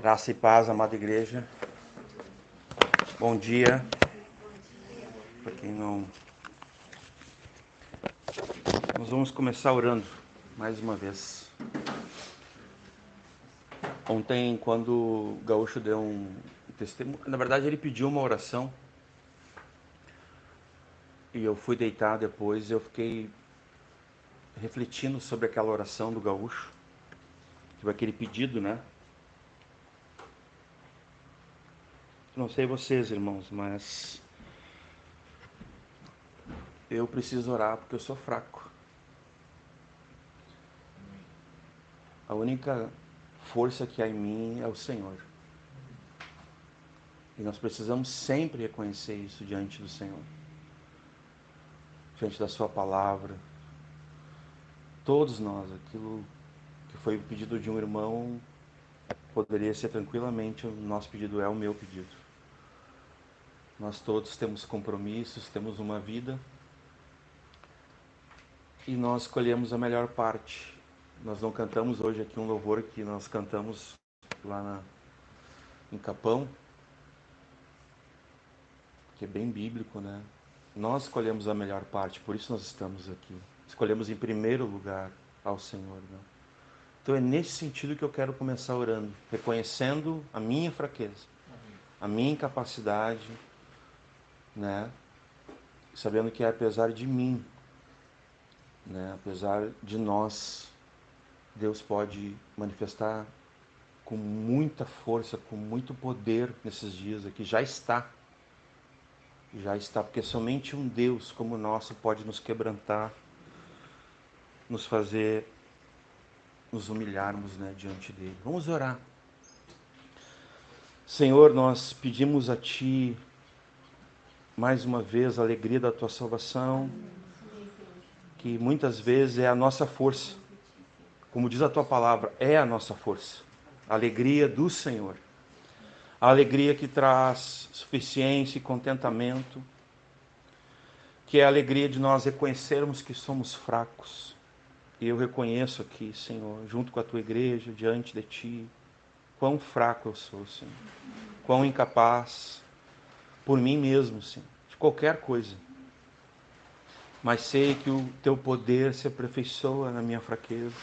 Graça e paz, amada igreja. Bom dia. Para quem não... Nós vamos começar orando mais uma vez. Ontem, quando o Gaúcho deu um testemunho, na verdade ele pediu uma oração e eu fui deitar depois e eu fiquei refletindo sobre aquela oração do Gaúcho, sobre aquele pedido, né? Não sei vocês, irmãos, mas eu preciso orar porque eu sou fraco. A única força que há em mim é o Senhor. E nós precisamos sempre reconhecer isso diante do Senhor, diante da sua palavra. Todos nós, aquilo que foi o pedido de um irmão, poderia ser tranquilamente o nosso pedido, é o meu pedido. Nós todos temos compromissos, temos uma vida, e nós escolhemos a melhor parte. Nós não cantamos hoje aqui um louvor que nós cantamos lá em Capão, que é bem bíblico, né? Nós escolhemos a melhor parte, por isso nós estamos aqui. Escolhemos em primeiro lugar ao Senhor, né? Então é nesse sentido que eu quero começar orando, reconhecendo a minha fraqueza, a minha incapacidade, né? Sabendo que é apesar de mim, né? Apesar de nós, Deus pode manifestar com muita força, com muito poder nesses dias aqui. Já está, porque somente um Deus como o nosso pode nos quebrantar, nos fazer nos humilharmos, né, diante dele. Vamos orar. Senhor, nós pedimos a Ti mais uma vez a alegria da Tua salvação, que muitas vezes é a nossa força. Como diz a Tua palavra, é a nossa força. A alegria do Senhor. A alegria que traz suficiência e contentamento, que é a alegria de nós reconhecermos que somos fracos. E eu reconheço aqui, Senhor, junto com a Tua igreja, diante de Ti, quão fraco eu sou, Senhor. Quão incapaz, por mim mesmo, Senhor, de qualquer coisa. Mas sei que o Teu poder se aperfeiçoa na minha fraqueza.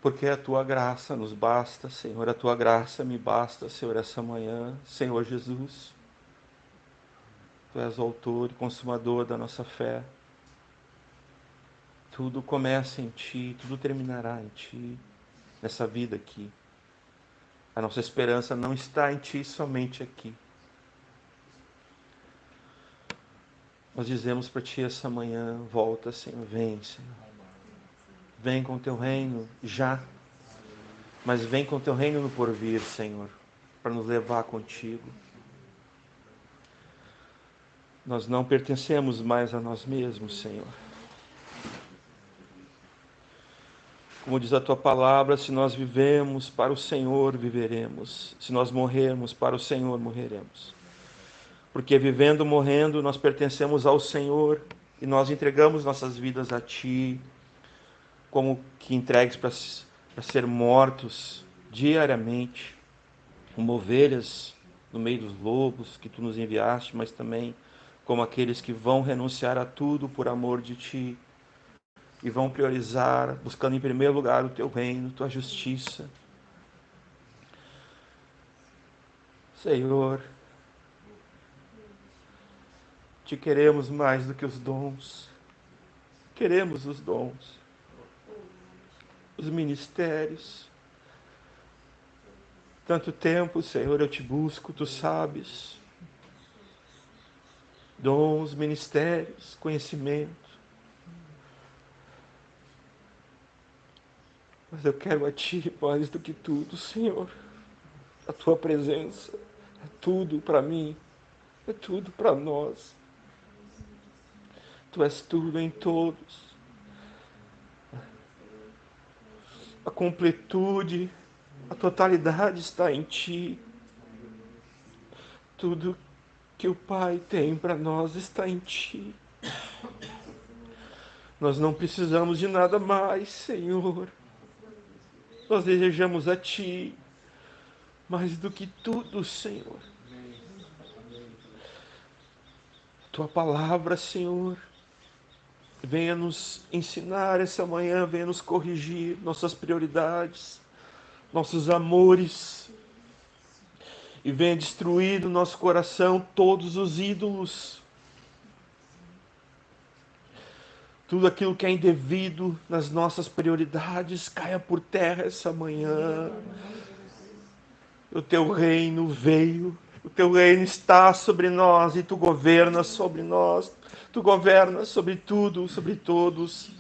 Porque a Tua graça nos basta, Senhor. A Tua graça me basta, Senhor, essa manhã. Senhor Jesus, Tu és o autor e consumador da nossa fé. Tudo começa em Ti, tudo terminará em Ti, nessa vida aqui. A nossa esperança não está em Ti somente aqui. Nós dizemos para Ti essa manhã, volta, Senhor, vem, Senhor. Vem com o Teu reino já, mas vem com o Teu reino no porvir, Senhor, para nos levar contigo. Nós não pertencemos mais a nós mesmos, Senhor. Como diz a Tua palavra, se nós vivemos para o Senhor, viveremos. Se nós morrermos para o Senhor, morreremos. Porque vivendo, morrendo, nós pertencemos ao Senhor e nós entregamos nossas vidas a Ti, como que entregues para ser mortos diariamente, como ovelhas no meio dos lobos que Tu nos enviaste, mas também como aqueles que vão renunciar a tudo por amor de Ti e vão priorizar, buscando em primeiro lugar o Teu reino, Tua justiça. Senhor, Te queremos mais do que os dons. Queremos os dons, os ministérios. Tanto tempo, Senhor, eu Te busco, Tu sabes. Dons, ministérios, conhecimento. Mas eu quero a Ti mais do que tudo, Senhor. A Tua presença é tudo para mim, é tudo para nós. Tu és tudo em todos. A completude, a totalidade está em Ti. Tudo que o Pai tem para nós está em Ti. Nós não precisamos de nada mais, Senhor. Nós desejamos a Ti mais do que tudo, Senhor. Tua palavra, Senhor, venha nos ensinar essa manhã, venha nos corrigir nossas prioridades, nossos amores, e venha destruir no nosso coração todos os ídolos, tudo aquilo que é indevido nas nossas prioridades, caia por terra essa manhã. O Teu reino veio, o Teu reino está sobre nós e Tu governas sobre nós, Tu governas sobre tudo, sobre todos.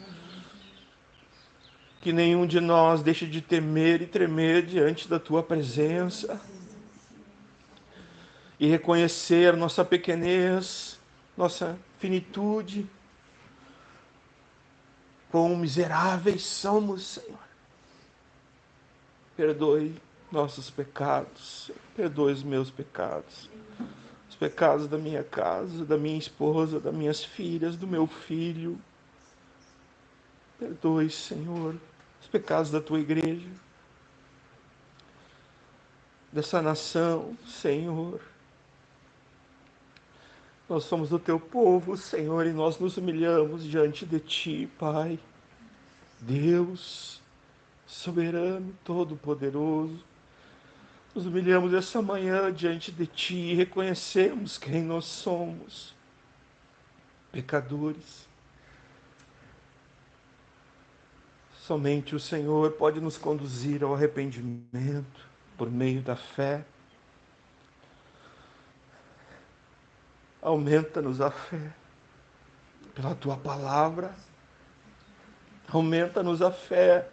Que nenhum de nós deixe de temer e tremer diante da Tua presença e reconhecer nossa pequenez, nossa finitude, quão miseráveis somos, Senhor. Perdoe nossos pecados, perdoe os meus pecados, os pecados da minha casa, da minha esposa, das minhas filhas, do meu filho. Perdoe, Senhor, os pecados da Tua igreja, dessa nação, Senhor. Nós somos do Teu povo, Senhor, e nós nos humilhamos diante de Ti, Pai. Deus, soberano, todo-poderoso, nos humilhamos essa manhã diante de Ti e reconhecemos quem nós somos, pecadores. Somente o Senhor pode nos conduzir ao arrependimento por meio da fé. Aumenta-nos a fé pela Tua palavra. Aumenta-nos a fé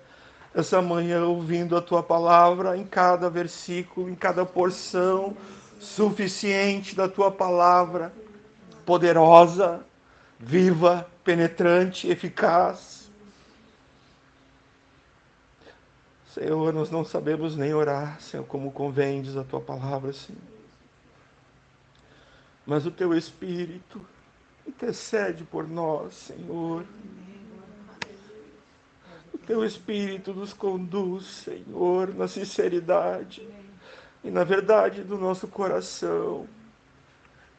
essa manhã ouvindo a Tua palavra em cada versículo, em cada porção suficiente da Tua palavra, poderosa, viva, penetrante, eficaz. Senhor, nós não sabemos nem orar, Senhor, como convém, diz a Tua palavra, Senhor. Mas o Teu Espírito intercede por nós, Senhor. O Teu Espírito nos conduz, Senhor, na sinceridade e na verdade do nosso coração.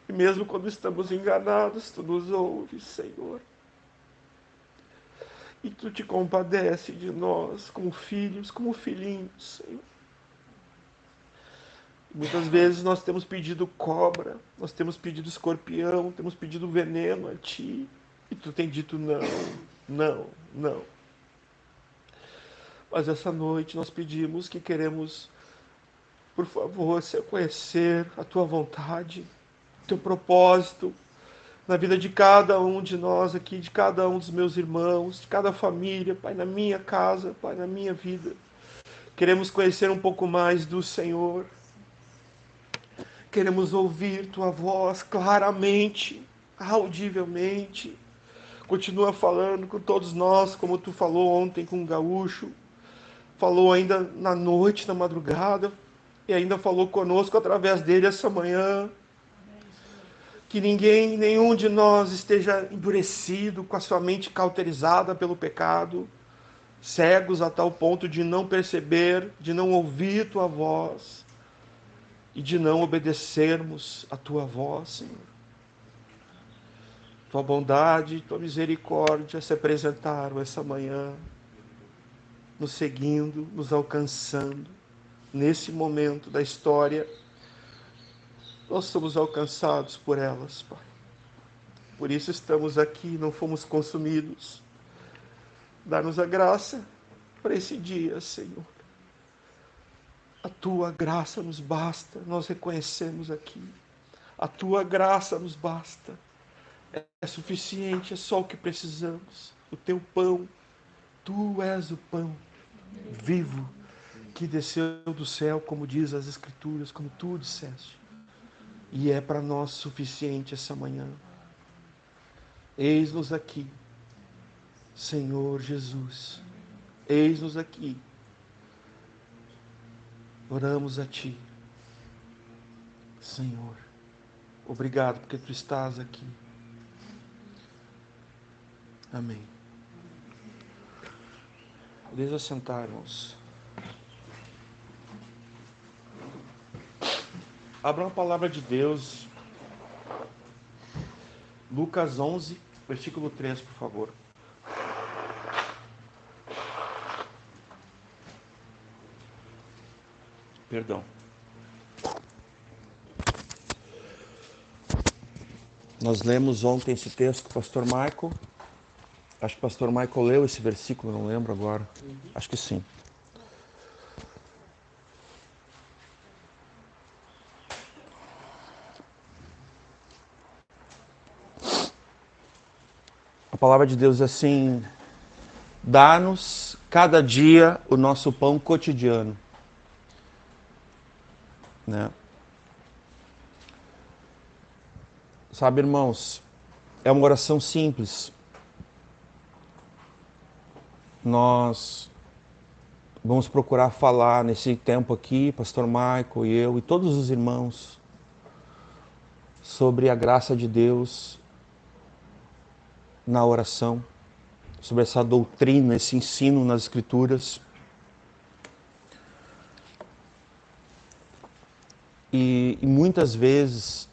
E mesmo quando estamos enganados, Tu nos ouves, Senhor. E Tu te compadece de nós como filhos, como filhinhos, Senhor. Muitas vezes nós temos pedido cobra, nós temos pedido escorpião, temos pedido veneno a Ti. E Tu tem dito não, não, não. Mas essa noite nós pedimos que queremos, por favor, Senhor, conhecer a Tua vontade, o Teu propósito na vida de cada um de nós aqui, de cada um dos meus irmãos, de cada família, Pai, na minha casa, Pai, na minha vida. Queremos conhecer um pouco mais do Senhor. Queremos ouvir Tua voz claramente, audivelmente. Continua falando com todos nós, como Tu falou ontem com o Gaúcho. Falou ainda na noite, na madrugada, e ainda falou conosco através dele essa manhã. Que ninguém, nenhum de nós esteja endurecido, com a sua mente cauterizada pelo pecado, cegos a tal ponto de não perceber, de não ouvir Tua voz e de não obedecermos a Tua voz, Senhor. Tua bondade, Tua misericórdia se apresentaram essa manhã, nos seguindo, nos alcançando. Nesse momento da história, nós somos alcançados por elas, Pai. Por isso estamos aqui, não fomos consumidos. Dá-nos a graça para esse dia, Senhor. A Tua graça nos basta, nós reconhecemos aqui. A Tua graça nos basta. É suficiente, é só o que precisamos. O Teu pão, Tu és o pão vivo que desceu do céu, como diz as Escrituras, como Tu disseste. E é para nós suficiente essa manhã. Eis-nos aqui, Senhor Jesus. Eis-nos aqui. Oramos a Ti, Senhor. Obrigado porque Tu estás aqui. Amém. Podemos assentar, irmãos. Abra uma palavra de Deus. Lucas 11, versículo 3, por favor. Perdão. Nós lemos ontem esse texto com o pastor Michael. Acho que o pastor Michael leu esse versículo, não lembro agora. Acho que sim. A palavra de Deus é assim: dá-nos cada dia o nosso pão cotidiano. Né? Sabe, irmãos, é uma oração simples. Nós vamos procurar falar nesse tempo aqui, pastor Michael e eu e todos os irmãos, sobre a graça de Deus na oração, sobre essa doutrina, esse ensino nas Escrituras. E muitas vezes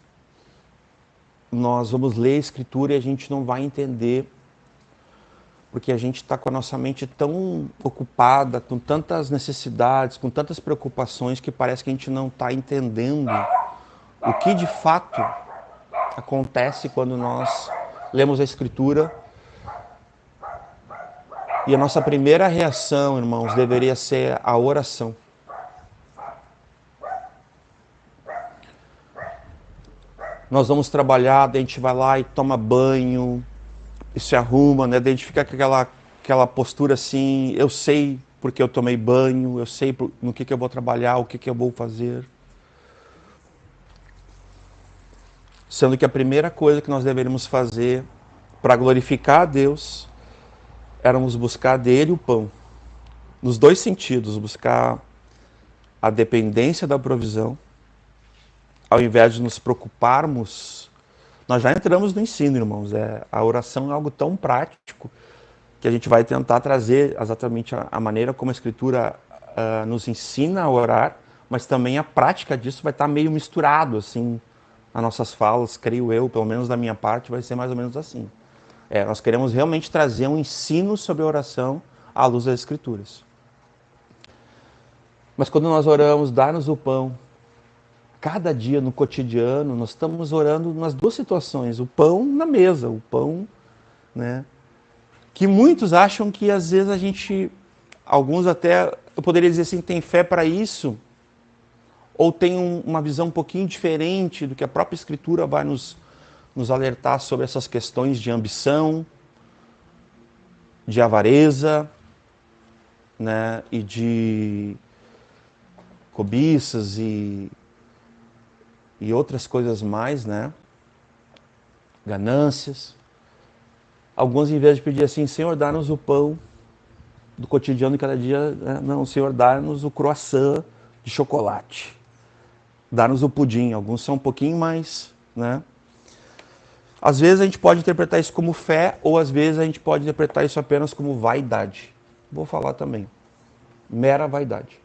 nós vamos ler a Escritura e a gente não vai entender, porque a gente está com a nossa mente tão ocupada, com tantas necessidades, com tantas preocupações, que parece que a gente não está entendendo o que de fato acontece quando nós lemos a Escritura. E a nossa primeira reação, irmãos, deveria ser a oração. Nós vamos trabalhar, daí a gente vai lá e toma banho, e se arruma, né? Daí a gente fica com aquela postura assim: eu sei porque eu tomei banho, eu sei no que eu vou trabalhar, o que eu vou fazer. Sendo que a primeira coisa que nós deveríamos fazer para glorificar a Deus éramos buscar dele o pão. Nos dois sentidos: buscar a dependência da provisão, ao invés de nos preocuparmos. Nós já entramos no ensino, irmãos. A oração é algo tão prático que a gente vai tentar trazer exatamente a maneira como a Escritura nos ensina a orar, mas também a prática disso vai estar meio misturado, assim, nas nossas falas, creio eu, pelo menos da minha parte, vai ser mais ou menos assim. Nós queremos realmente trazer um ensino sobre a oração à luz das Escrituras. Mas quando nós oramos, dá-nos o pão, cada dia no cotidiano, nós estamos orando nas duas situações: o pão na mesa, o pão, né? Que muitos acham que às vezes a gente, alguns até, eu poderia dizer assim, tem fé para isso, ou tem uma visão um pouquinho diferente do que a própria Escritura vai nos alertar sobre essas questões de ambição, de avareza, né? E de cobiças e outras coisas mais, né? Ganâncias. Alguns, em vez de pedir assim: Senhor, dá-nos o pão do cotidiano de cada dia, né? Não, Senhor, dá-nos o croissant de chocolate. Dá-nos o pudim. Alguns são um pouquinho mais, né? Às vezes a gente pode interpretar isso como fé, ou às vezes a gente pode interpretar isso apenas como vaidade. Vou falar também. Mera vaidade.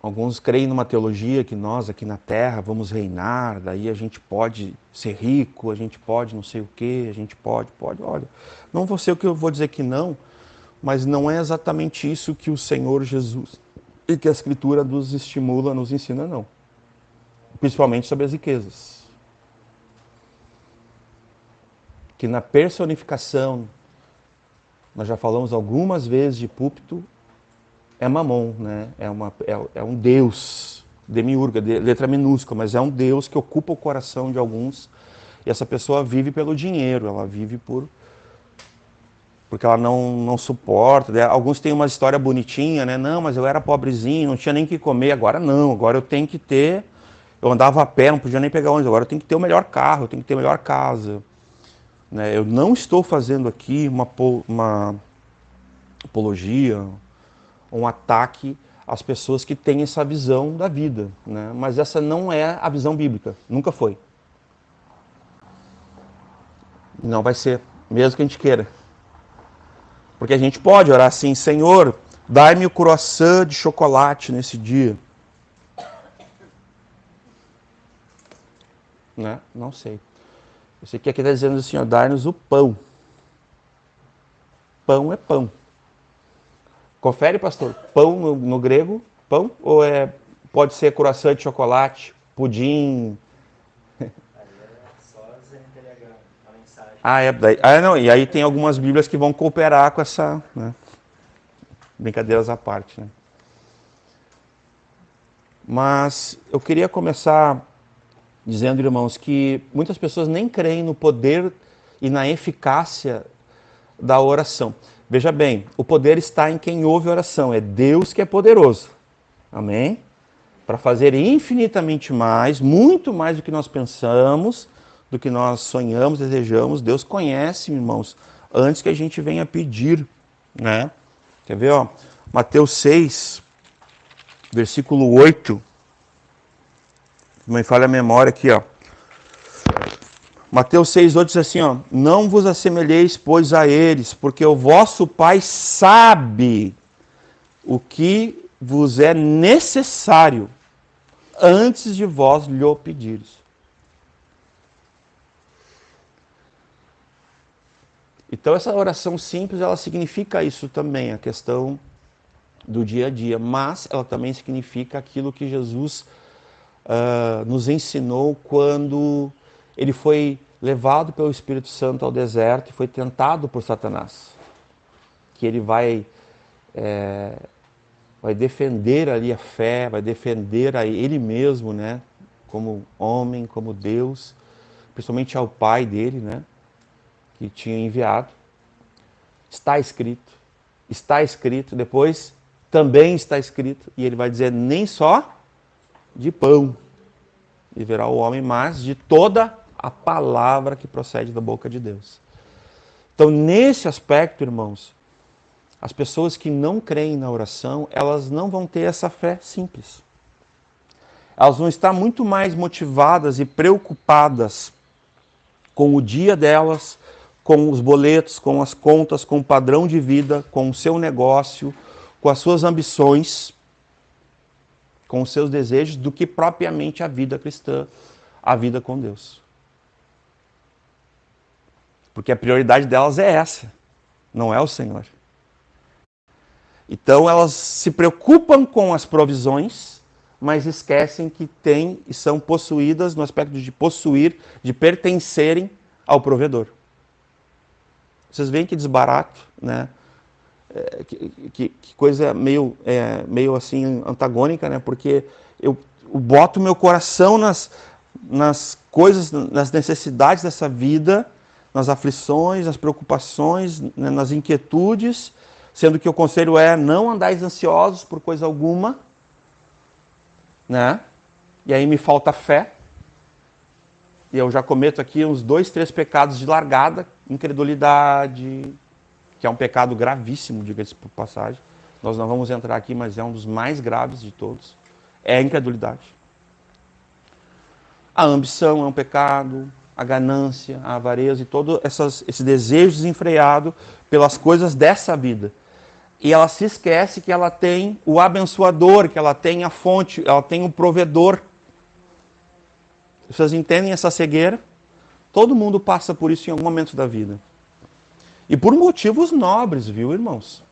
Alguns creem numa teologia que nós aqui na Terra vamos reinar, daí a gente pode ser rico, a gente pode não sei o quê, a gente pode. Olha, não vou ser o que eu vou dizer que não, mas não é exatamente isso que o Senhor Jesus e que a Escritura nos estimula, nos ensina, não. Principalmente sobre as riquezas. Que na personificação, nós já falamos algumas vezes de púlpito, é Mamon, né? É um Deus, demiurga, letra minúscula, mas é um Deus que ocupa o coração de alguns, e essa pessoa vive pelo dinheiro, ela vive porque ela não suporta, né? Alguns têm uma história bonitinha, né? Não, mas eu era pobrezinho, não tinha nem o que comer, agora não, agora eu tenho que ter, eu andava a pé, não podia nem pegar ônibus, agora eu tenho que ter o melhor carro, eu tenho que ter a melhor casa. Né? Eu não estou fazendo aqui uma apologia, um ataque às pessoas que têm essa visão da vida, né? Mas essa não é a visão bíblica, nunca foi. Não vai ser, mesmo que a gente queira. Porque a gente pode orar assim: Senhor, dai-me o croissant de chocolate nesse dia. né? Não sei. Eu sei que aqui está dizendo assim, ó, dai-nos o pão. Pão é pão. Confere, pastor. Pão no grego, pão? Ou pode ser croissant de chocolate, pudim? Só a mensagem. Não, e aí tem algumas bíblias que vão cooperar com essa, né? Brincadeiras à parte, né? Mas eu queria começar dizendo, irmãos, que muitas pessoas nem creem no poder e na eficácia da oração. Veja bem, o poder está em quem ouve a oração, é Deus que é poderoso. Amém? Para fazer infinitamente mais, muito mais do que nós pensamos, do que nós sonhamos, desejamos. Deus conhece, irmãos, antes que a gente venha pedir, né? Quer ver, ó? Mateus 6, versículo 8. Me falha a memória aqui, ó. Mateus 6, 8 diz assim, ó: não vos assemelheis, pois, a eles, porque o vosso Pai sabe o que vos é necessário antes de vós lhe pedires. Então essa oração simples, ela significa isso também, a questão do dia a dia, mas ela também significa aquilo que Jesus nos ensinou quando ele foi levado pelo Espírito Santo ao deserto e foi tentado por Satanás. Que ele vai defender ali a fé, vai defender a ele mesmo, né? Como homem, como Deus, principalmente ao pai dele, né? Que tinha enviado. Está escrito, depois também está escrito, e ele vai dizer, nem só de pão viverá o homem, mas de toda a palavra que procede da boca de Deus. Então, nesse aspecto, irmãos, as pessoas que não creem na oração, elas não vão ter essa fé simples. Elas vão estar muito mais motivadas e preocupadas com o dia delas, com os boletos, com as contas, com o padrão de vida, com o seu negócio, com as suas ambições, com os seus desejos, do que propriamente a vida cristã, a vida com Deus. Porque a prioridade delas é essa, não é o Senhor. Então elas se preocupam com as provisões, mas esquecem que têm e são possuídas no aspecto de possuir, de pertencerem ao provedor. Vocês veem que desbarato, né? Que coisa meio assim antagônica, né? Porque eu boto meu coração nas coisas, nas necessidades dessa vida, nas aflições, nas preocupações, né? Nas inquietudes, sendo que o conselho é não andais ansiosos por coisa alguma, né? E aí me falta fé. E eu já cometo aqui uns 2, 3 pecados de largada, incredulidade, que é um pecado gravíssimo, diga-se por passagem. Nós não vamos entrar aqui, mas é um dos mais graves de todos. É a incredulidade. A ambição é um pecado, a ganância, a avareza e todo esse desejo desenfreado pelas coisas dessa vida. E ela se esquece que ela tem o abençoador, que ela tem a fonte, ela tem o provedor. Vocês entendem essa cegueira? Todo mundo passa por isso em algum momento da vida. E por motivos nobres, viu, irmãos?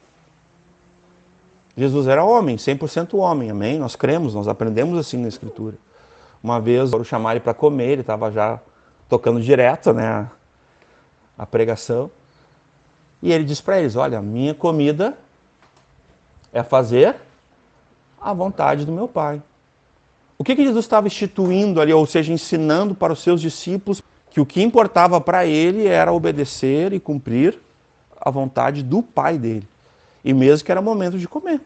Jesus era homem, 100% homem, amém? Nós cremos, nós aprendemos assim na Escritura. Uma vez foram chamar ele para comer, ele estava já tocando direto, né, a pregação. E ele disse para eles, olha, minha comida é fazer a vontade do meu Pai. O que Jesus estava instituindo ali, ou seja, ensinando para os seus discípulos que o que importava para ele era obedecer e cumprir a vontade do Pai dele. E mesmo que era momento de comer.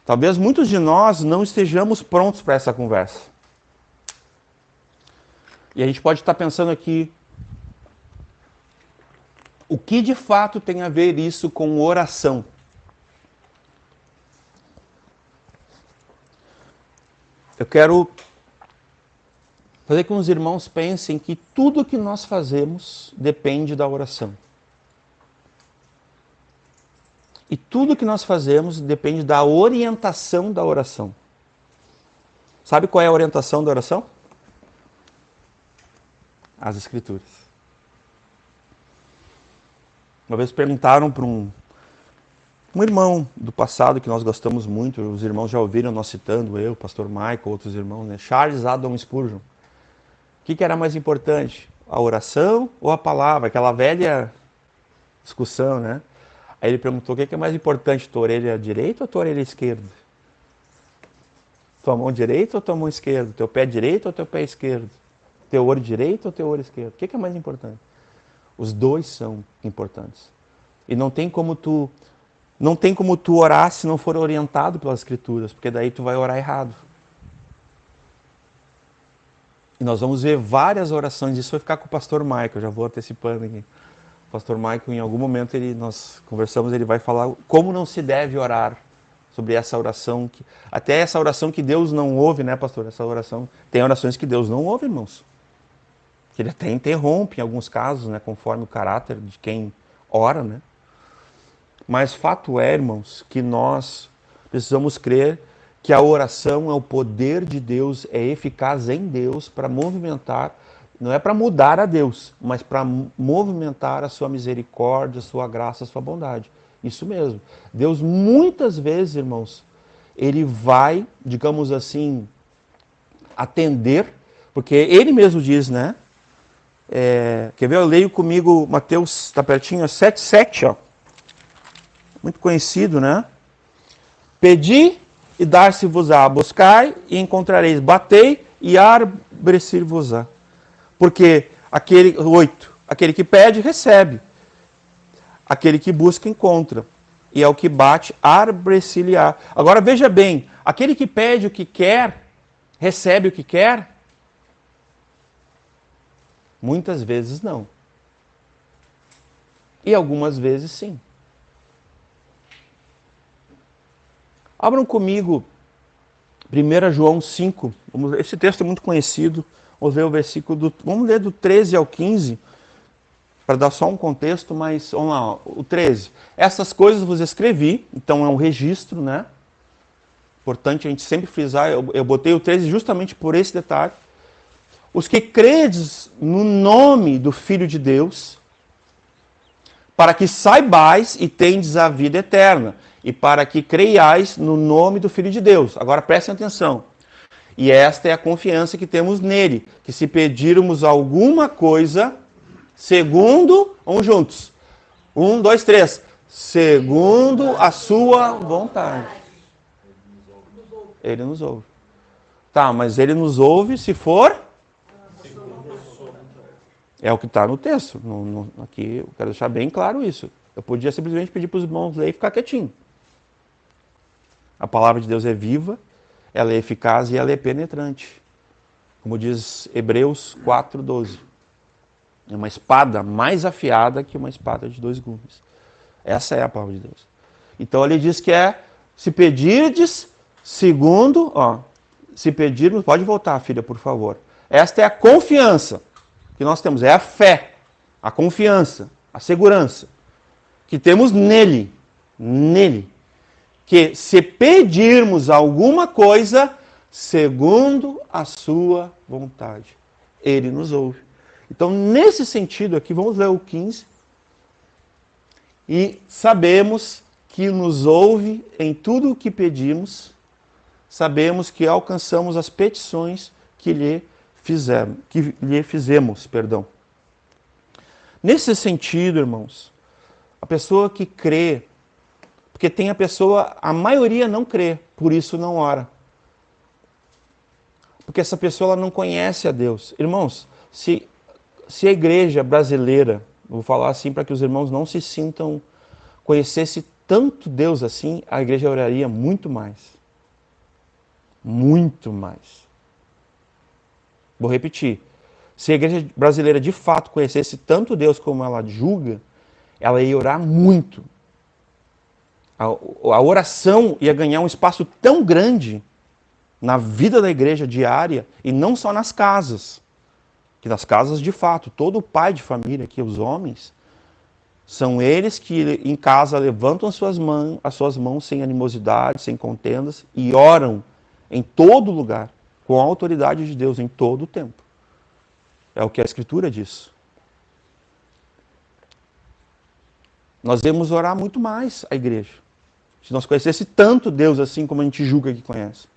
Talvez muitos de nós não estejamos prontos para essa conversa. E a gente pode estar pensando aqui, o que de fato tem a ver isso com oração? Eu quero fazer com que os irmãos pensem que tudo que nós fazemos depende da oração. E tudo que nós fazemos depende da orientação da oração. Sabe qual é a orientação da oração? As Escrituras. Uma vez perguntaram para um irmão do passado que nós gostamos muito, os irmãos já ouviram nós citando, eu, pastor Michael, outros irmãos, né? Charles Haddon Spurgeon. O que era mais importante? A oração ou a palavra? Aquela velha discussão, né? Aí ele perguntou, o que é mais importante, tua orelha direita ou tua orelha esquerda? Tua mão direita ou tua mão esquerda? Teu pé direito ou teu pé esquerdo? Teu olho direito ou teu olho esquerdo? O que é mais importante? Os dois são importantes. E não tem como tu orar se não for orientado pelas Escrituras, porque daí tu vai orar errado. E nós vamos ver várias orações, isso vai ficar com o pastor Michael, já vou antecipando aqui. O pastor Michael, em algum momento, nós conversamos, ele vai falar como não se deve orar, sobre essa oração, até essa oração que Deus não ouve, né, pastor? Essa oração, tem orações que Deus não ouve, irmãos. Que ele até interrompe em alguns casos, né, conforme o caráter de quem ora, né? Mas fato é, irmãos, que nós precisamos crer que a oração é o poder de Deus, é eficaz em Deus para movimentar, não é para mudar a Deus, mas para movimentar a sua misericórdia, a sua graça, a sua bondade. Isso mesmo. Deus muitas vezes, irmãos, ele vai, digamos assim, atender, porque ele mesmo diz, né? Quer ver? Eu leio comigo Mateus, está pertinho, 7,7, ó. Muito conhecido, né? Pedi e dar-se-vos-á, buscai e encontrareis, batei e abre-se-vos-á. Porque aquele que pede, recebe. Aquele que busca, encontra. E ao que bate, abre-se-lhe-á. Agora veja bem, aquele que pede o que quer, recebe o que quer? Muitas vezes não. E algumas vezes sim. Abram comigo 1 João 5. Esse texto é muito conhecido. Vamos ver o versículo vamos ler do 13 ao 15, para dar só um contexto, mas vamos lá, o 13. Essas coisas vos escrevi, então é um registro, né? Importante a gente sempre frisar, eu botei o 13 justamente por esse detalhe. Os que credes no nome do Filho de Deus, para que saibais e tendes a vida eterna, e para que creiais no nome do Filho de Deus. Agora prestem atenção. E esta é a confiança que temos nele, que se pedirmos alguma coisa, segundo, vamos juntos. 1, 2, 3. Segundo a sua vontade. Ele nos ouve. Tá, mas ele nos ouve se for... É o que está no texto. Aqui eu quero deixar bem claro isso. Eu podia simplesmente pedir para os irmãos ler e ficar quietinho. A palavra de Deus é viva, ela é eficaz e ela é penetrante. Como diz Hebreus 4:12. É uma espada mais afiada que uma espada de 2 gumes. Essa é a palavra de Deus. Então ele diz que se pedirdes, segundo, se pedirmos, pode voltar, filha, por favor. Esta é a confiança que nós temos, é a fé, a confiança, a segurança que temos nele, que se pedirmos alguma coisa segundo a sua vontade, ele nos ouve. Então, nesse sentido aqui, vamos ler o 15, e sabemos que nos ouve em tudo o que pedimos, sabemos que alcançamos as petições que lhe fizemos. Nesse sentido, irmãos, a pessoa que crê, porque tem a maioria não crê, por isso não ora. Porque essa pessoa ela não conhece a Deus. Irmãos, se a igreja brasileira, vou falar assim para que os irmãos não se sintam, conhecesse tanto Deus assim, a igreja oraria muito mais. Muito mais. Vou repetir. Se a igreja brasileira de fato conhecesse tanto Deus como ela julga, ela ia orar muito. A oração ia ganhar um espaço tão grande na vida da igreja diária, e não só nas casas. Que nas casas, de fato, todo pai de família, que os homens, são eles que em casa levantam as suas mãos sem animosidade, sem contendas, e oram em todo lugar. com a autoridade de Deus em todo o tempo. É o que a Escritura diz. Nós devemos orar muito mais a igreja. Se nós conhecesse tanto Deus assim como a gente julga que conhece.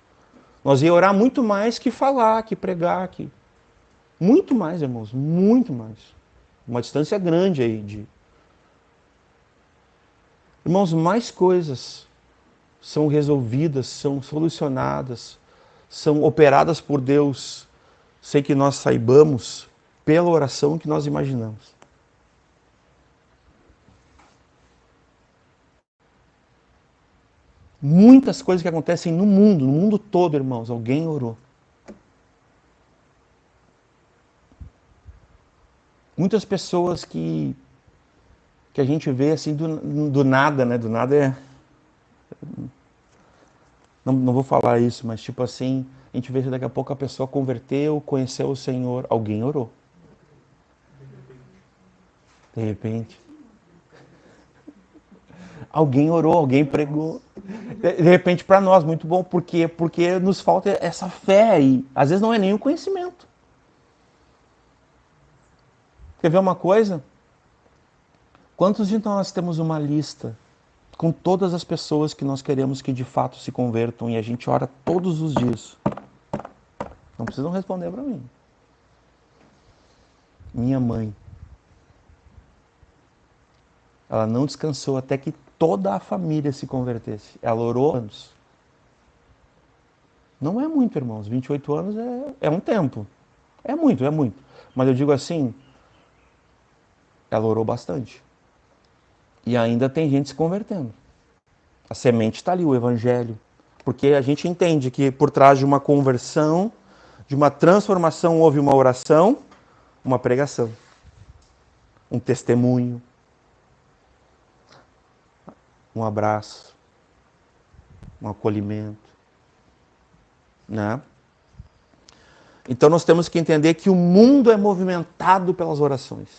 Nós ia orar muito mais que falar, que pregar, que... Muito mais, irmãos, muito mais. Uma distância grande aí de... Irmãos, mais coisas são resolvidas, são solucionadas, são operadas por Deus, sem que nós saibamos, pela oração que nós imaginamos. Muitas coisas que acontecem no mundo todo, irmãos, alguém orou. Muitas pessoas que a gente vê assim do nada, né? Do nada é... Não vou falar isso, mas tipo assim, a gente vê que daqui a pouco a pessoa converteu, conheceu o Senhor, alguém orou. De repente. Alguém orou, alguém pregou. De repente para nós, muito bom. Por quê? Porque nos falta essa fé aí. Às vezes não é nem o conhecimento. Quer ver uma coisa? Quantos de nós temos uma lista com todas as pessoas que nós queremos que de fato se convertam e a gente ora todos os dias? Não precisam responder para mim. Minha mãe. Ela não descansou até que toda a família se convertesse. Ela orou anos. Não é muito, irmãos. 28 anos é um tempo. É muito, é muito. Mas eu digo assim, ela orou bastante. E ainda tem gente se convertendo. A semente está ali, o evangelho. Porque a gente entende que por trás de uma conversão, de uma transformação, houve uma oração, uma pregação, um testemunho, um abraço, um acolhimento, né? Então nós temos que entender que o mundo é movimentado pelas orações.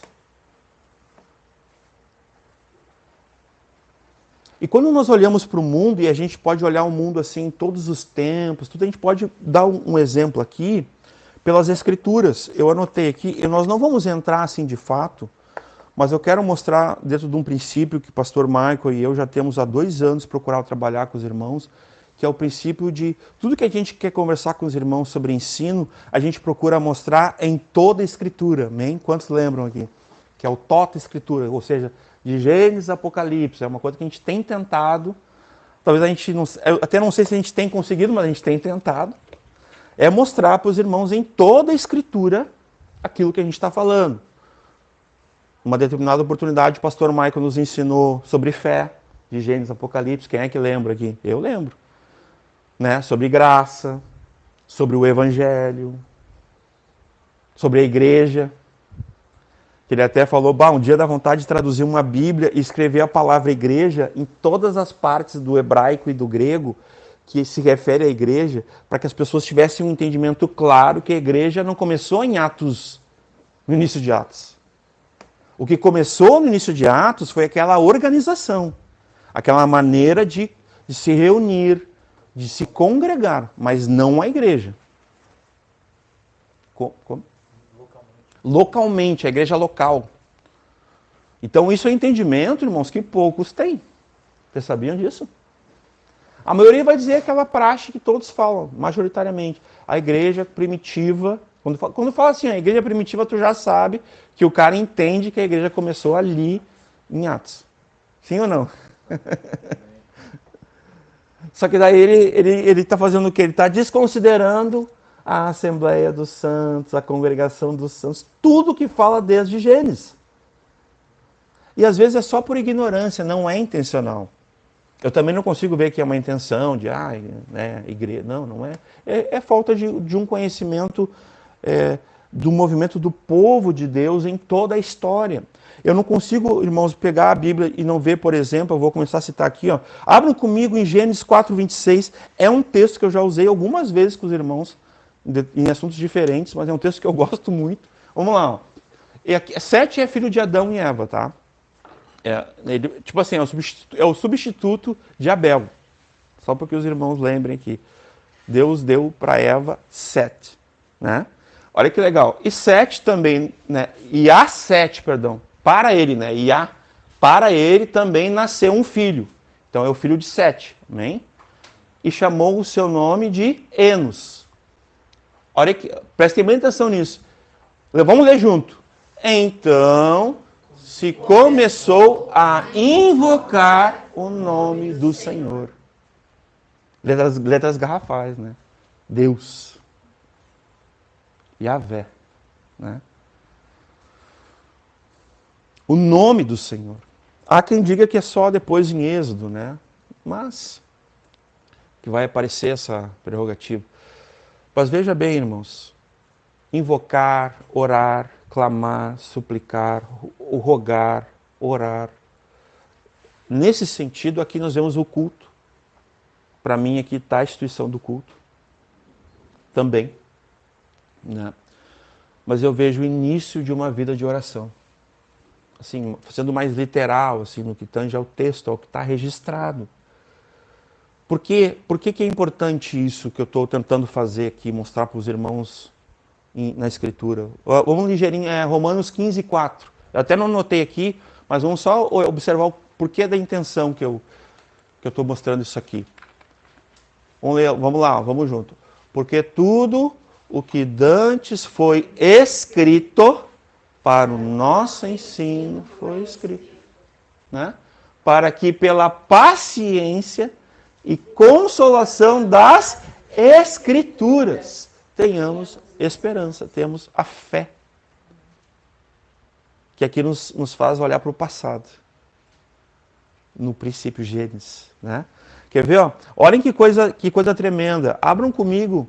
E quando nós olhamos para o mundo, e a gente pode olhar o mundo assim em todos os tempos, tudo, a gente pode dar um exemplo aqui pelas Escrituras. Eu anotei aqui, e nós não vamos entrar assim de fato, mas eu quero mostrar dentro de um princípio que o pastor Michael e eu já temos há 2 anos procurado trabalhar com os irmãos, que é o princípio de tudo que a gente quer conversar com os irmãos sobre ensino, a gente procura mostrar em toda a Escritura. Amém? Quantos lembram aqui? Que é o tota Escritura, ou seja, de Gênesis a Apocalipse. É uma coisa que a gente tem tentado, talvez a gente não... Eu até não sei se a gente tem conseguido, mas a gente tem tentado. É mostrar para os irmãos em toda a Escritura aquilo que a gente está falando. Uma determinada oportunidade, o pastor Michael nos ensinou sobre fé, de Gênesis, Apocalipse. Quem é que lembra aqui? Eu lembro. Né? Sobre graça, sobre o Evangelho, sobre a igreja. Ele até falou, um dia dá vontade de traduzir uma Bíblia e escrever a palavra igreja em todas as partes do hebraico e do grego que se refere à igreja, para que as pessoas tivessem um entendimento claro que a igreja não começou em Atos, no início de Atos. O que começou no início de Atos foi aquela organização, aquela maneira de se reunir, de se congregar, mas não a igreja. Como? Localmente, a igreja local. Então isso é entendimento, irmãos, que poucos têm. Vocês sabiam disso? A maioria vai dizer aquela praxe que todos falam, majoritariamente. A igreja primitiva, quando fala assim, a igreja primitiva, tu já sabe que o cara entende que a igreja começou ali em Atos. Sim ou não? Só que daí ele está fazendo o quê? Ele está desconsiderando a Assembleia dos Santos, a Congregação dos Santos, tudo que fala desde Gênesis. E às vezes é só por ignorância, não é intencional. Eu também não consigo ver que é uma intenção de, igreja. Não é. É falta de um conhecimento do movimento do povo de Deus em toda a história. Eu não consigo, irmãos, pegar a Bíblia e não ver, por exemplo, eu vou começar a citar aqui, ó. Abram comigo em Gênesis 4:26. É um texto que eu já usei algumas vezes com os irmãos, em assuntos diferentes, mas é um texto que eu gosto muito. Vamos lá, ó. Sete é filho de Adão e Eva, tá? Tipo assim, é o substituto de Abel. Só para que os irmãos lembrem aqui. Deus deu para Eva Sete, né? Olha que legal. E Sete também, né? Para ele, né? Para ele também nasceu um filho. Então é o filho de Sete, amém? E chamou o seu nome de Enos. Olha que, prestem bem atenção nisso. Vamos ler junto. Então se começou a invocar o nome do Senhor. Letras garrafais, né? Deus. Yahvé, né? O nome do Senhor. Há quem diga que é só depois em Êxodo, né? Mas que vai aparecer essa prerrogativa. Mas veja bem, irmãos, invocar, orar, clamar, suplicar, rogar, orar. Nesse sentido, aqui nós vemos o culto. Para mim, aqui está a instituição do culto. Também. Né? Mas eu vejo o início de uma vida de oração. Assim, sendo mais literal, assim, no que tange ao texto, ao que está registrado. Por que é importante isso que eu estou tentando fazer aqui, mostrar para os irmãos na Escritura? Vamos ligeirinho, Romanos 15, 4. Eu até não anotei aqui, mas vamos só observar o porquê da intenção que eu estou mostrando isso aqui. Vamos lá, vamos junto. Porque tudo o que dantes foi escrito para o nosso ensino foi escrito, né? Para que pela paciência e consolação das Escrituras tenhamos esperança, temos a fé. Que aqui nos faz olhar para o passado. No princípio Gênesis, né? Quer ver? Ó? Olhem que coisa tremenda. Abram comigo.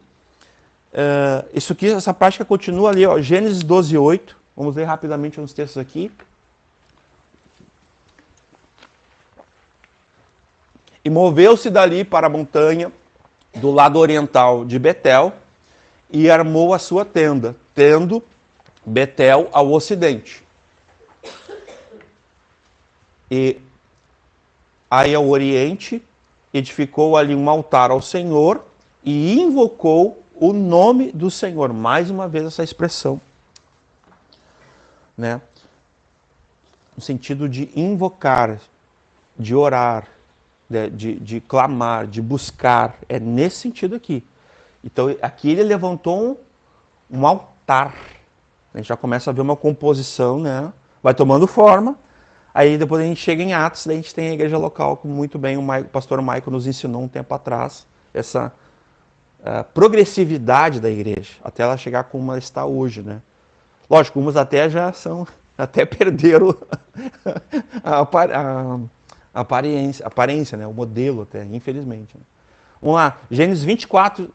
Isso aqui, essa prática continua ali, ó, Gênesis 12, 8. Vamos ler rapidamente uns textos aqui. E moveu-se dali para a montanha do lado oriental de Betel e armou a sua tenda, tendo Betel ao ocidente. E aí ao oriente edificou ali um altar ao Senhor e invocou o nome do Senhor. Mais uma vez essa expressão, né? No sentido de invocar, de orar, de clamar, de buscar. É nesse sentido aqui. Então aqui ele levantou um altar. A gente já começa a ver uma composição, né? Vai tomando forma. Aí depois a gente chega em Atos, daí a gente tem a igreja local, como muito bem o pastor Michael nos ensinou um tempo atrás, essa progressividade da igreja, até ela chegar como ela está hoje, né? Lógico, umas até perderam a aparência, né? O modelo até, infelizmente. Né? Vamos lá, Gênesis 24,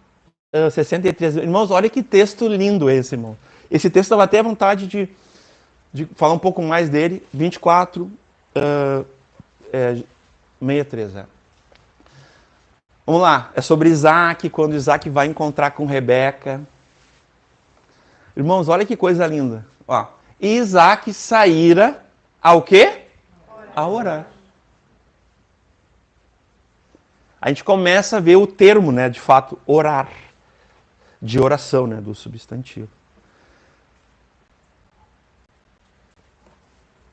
63. Irmãos, olha que texto lindo esse, irmão. Esse texto dava até vontade de falar um pouco mais dele. 24, 63. Vamos lá, é sobre Isaac, quando Isaac vai encontrar com Rebeca. Irmãos, olha que coisa linda. Ó, Isaac saíra ao quê? A orar. A gente começa a ver o termo, né, de fato, orar. De oração, né, do substantivo.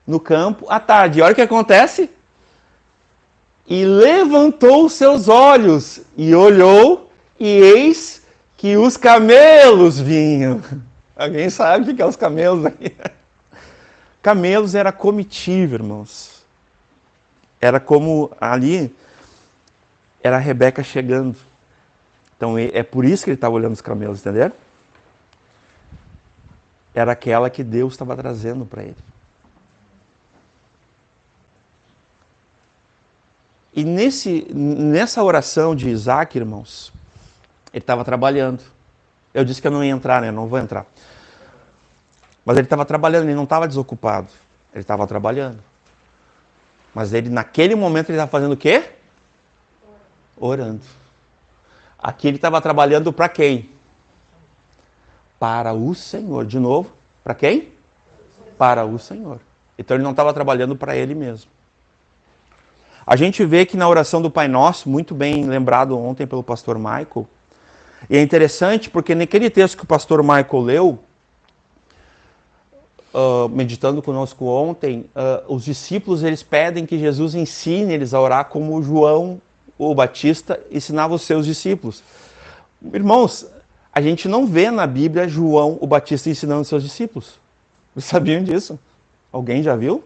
No campo, à tarde. Olha o que acontece. E levantou os seus olhos e olhou, e eis que os camelos vinham. Alguém sabe o que é os camelos aí? Camelos era comitiva, irmãos. Era como ali, era a Rebeca chegando. Então é por isso que ele estava olhando os camelos, entendeu? Era aquela que Deus estava trazendo para ele. E nessa oração de Isaac, irmãos, ele estava trabalhando. Eu disse que eu não ia entrar, né? Não vou entrar. Mas ele estava trabalhando, ele não estava desocupado. Ele estava trabalhando. Mas ele, naquele momento, ele estava fazendo o quê? Orando. Aqui ele estava trabalhando para quem? Para o Senhor. De novo, para quem? Para o Senhor. Então ele não estava trabalhando para ele mesmo. A gente vê que na oração do Pai Nosso, muito bem lembrado ontem pelo pastor Michael, E é interessante porque naquele texto que o pastor Michael leu, meditando conosco ontem, os discípulos eles pedem que Jesus ensine eles a orar como João o Batista ensinava os seus discípulos. Irmãos, a gente não vê na Bíblia João o Batista ensinando os seus discípulos. Vocês sabiam disso? Alguém já viu?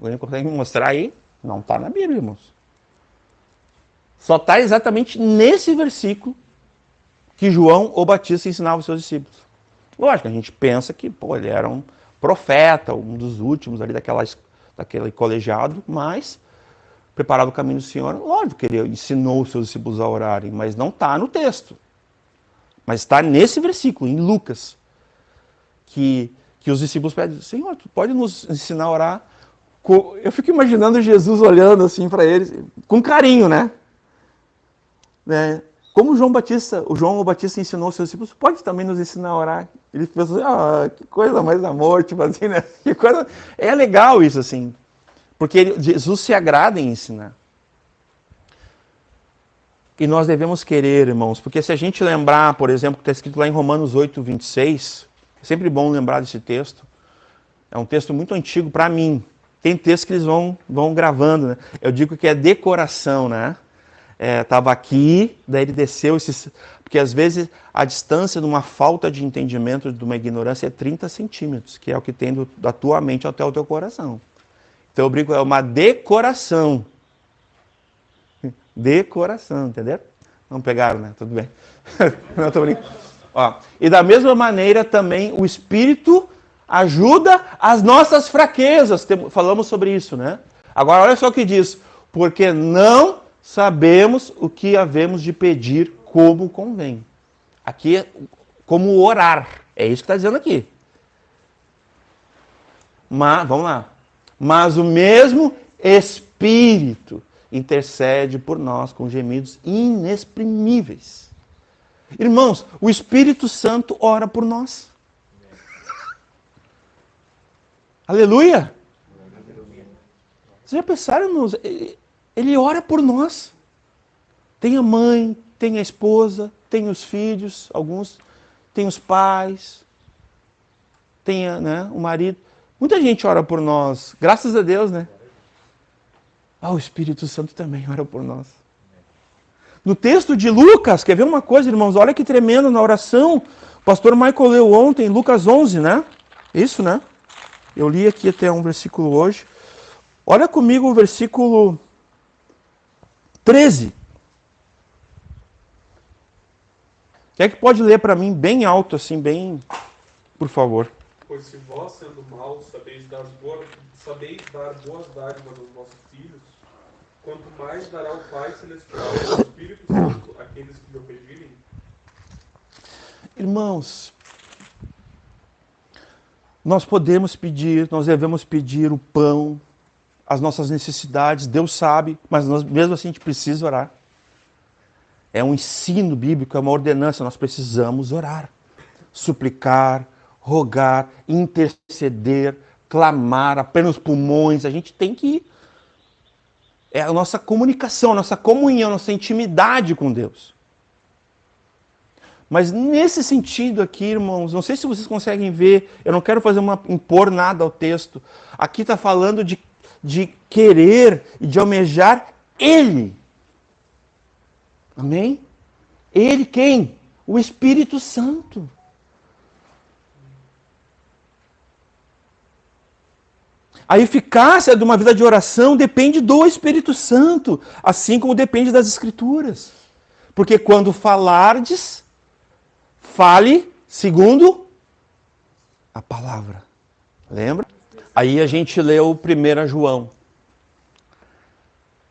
Alguém consegue me mostrar aí? Não está na Bíblia, irmãos. Só está exatamente nesse versículo que João o Batista ensinava os seus discípulos. Lógico, a gente pensa que ele era um profeta, um dos últimos ali daquele colegiado, mas preparava o caminho do Senhor. Lógico que ele ensinou os seus discípulos a orarem, mas não está no texto. Mas está nesse versículo, em Lucas, que os discípulos pedem, Senhor, tu pode nos ensinar a orar? Eu fico imaginando Jesus olhando assim para eles, com carinho, né? Como o João o Batista ensinou os seus discípulos, pode também nos ensinar a orar? Ele pensou, que coisa mais amor, tipo assim, né? Que coisa... É legal isso, assim, porque Jesus se agrada em ensinar. E nós devemos querer, irmãos, porque se a gente lembrar, por exemplo, que está escrito lá em Romanos 8, 26, é sempre bom lembrar desse texto, é um texto muito antigo para mim. Tem textos que eles vão gravando, né? Eu digo que é decoração, né? Estava aqui, daí ele desceu, porque às vezes a distância de uma falta de entendimento, de uma ignorância, é 30 centímetros, que é o que tem da tua mente até o teu coração. Então eu brinco, é uma decoração. Decoração, entendeu? Não pegaram, né? Tudo bem. Não, tô brincando. E da mesma maneira também o Espírito ajuda as nossas fraquezas. Falamos sobre isso, né? Agora olha só o que diz. Porque não sabemos o que havemos de pedir como convém. Aqui é como orar. É isso que está dizendo aqui. Mas, vamos lá. Mas o mesmo Espírito intercede por nós com gemidos inexprimíveis. Irmãos, o Espírito Santo ora por nós. Aleluia! Vocês já pensaram, irmãos? Ele ora por nós. Tem a mãe, tem a esposa, tem os filhos, alguns, tem os pais, tem o marido. Muita gente ora por nós, graças a Deus, né? O Espírito Santo também ora por nós. No texto de Lucas, quer ver uma coisa, irmãos? Olha que tremendo na oração. O pastor Michael leu ontem, Lucas 11, né? Isso, né? Eu li aqui até um versículo hoje. Olha comigo o versículo 13. Quem é que pode ler para mim bem alto, assim, bem... Por favor. Pois se vós, sendo maus, sabeis dar boas dádivas aos vossos filhos, quanto mais dará o Pai Celestial o Espírito Santo àqueles que lhe pedirem? Irmãos, nós podemos pedir, nós devemos pedir o pão, as nossas necessidades, Deus sabe, mas nós, mesmo assim a gente precisa orar. É um ensino bíblico, é uma ordenança, nós precisamos orar, suplicar, rogar, interceder, clamar a plenos pulmões, a gente tem que ir. É a nossa comunicação, a nossa comunhão, a nossa intimidade com Deus. Mas nesse sentido aqui, irmãos, não sei se vocês conseguem ver, eu não quero impor nada ao texto. Aqui está falando de querer e de almejar Ele. Amém? Ele quem? O Espírito Santo. A eficácia de uma vida de oração depende do Espírito Santo, assim como depende das Escrituras. Porque quando falardes, fale segundo a palavra. Lembra? Aí a gente leu 1 João,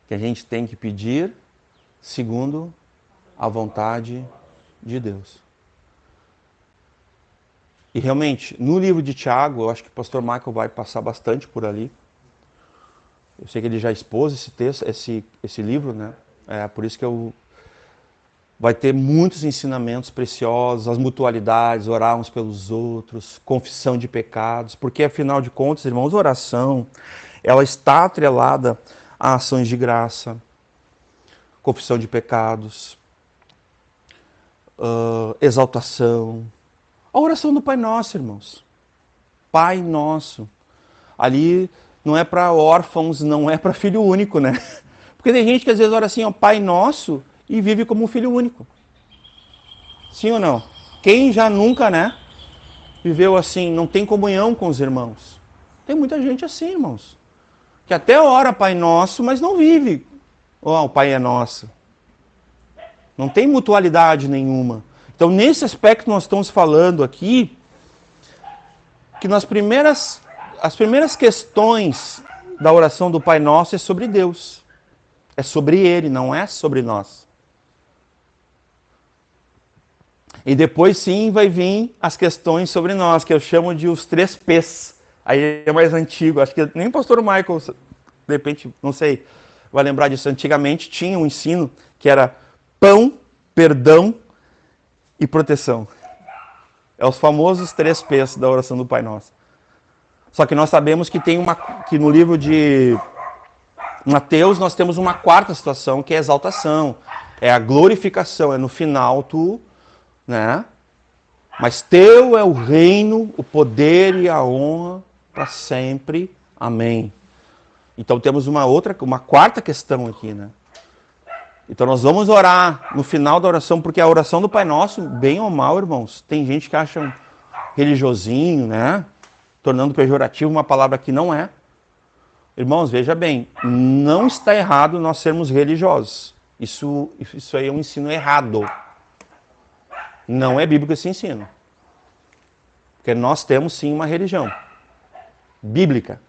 que a gente tem que pedir segundo a vontade de Deus. E realmente, no livro de Tiago, eu acho que o pastor Michael vai passar bastante por ali. Eu sei que ele já expôs esse texto, esse livro, né? Por isso que vai ter muitos ensinamentos preciosos, as mutualidades, orar uns pelos outros, confissão de pecados, porque afinal de contas, irmãos, oração, ela está atrelada a ações de graça, confissão de pecados, exaltação. A oração do Pai Nosso, irmãos. Pai Nosso. Ali não é para órfãos, não é para filho único, né? Porque tem gente que às vezes ora assim, ó, Pai Nosso, e vive como um filho único. Sim ou não? Quem já nunca, né, viveu assim, não tem comunhão com os irmãos? Tem muita gente assim, irmãos. Que até ora Pai Nosso, mas não vive. O Pai é Nosso. Não tem mutualidade nenhuma. Então, nesse aspecto nós estamos falando aqui, que as primeiras questões da oração do Pai Nosso é sobre Deus. É sobre Ele, não é sobre nós. E depois sim vai vir as questões sobre nós, que eu chamo de os 3 P's. Aí é mais antigo, acho que nem o pastor Michael, de repente, não sei, vai lembrar disso. Antigamente tinha um ensino que era pão, perdão e proteção. É os famosos 3 P's da oração do Pai Nosso. Só que nós sabemos que que no livro de Mateus nós temos uma 4ª situação, que é a exaltação, é a glorificação, é no final né? Mas teu é o reino, o poder e a honra para sempre. Amém. Então temos uma 4ª questão aqui, né? Então nós vamos orar no final da oração, porque a oração do Pai Nosso, bem ou mal, irmãos, tem gente que acha religiosinho, né? Tornando pejorativo uma palavra que não é. Irmãos, veja bem, não está errado nós sermos religiosos. Isso aí é um ensino errado. Não é bíblico esse ensino. Porque nós temos sim uma religião bíblica,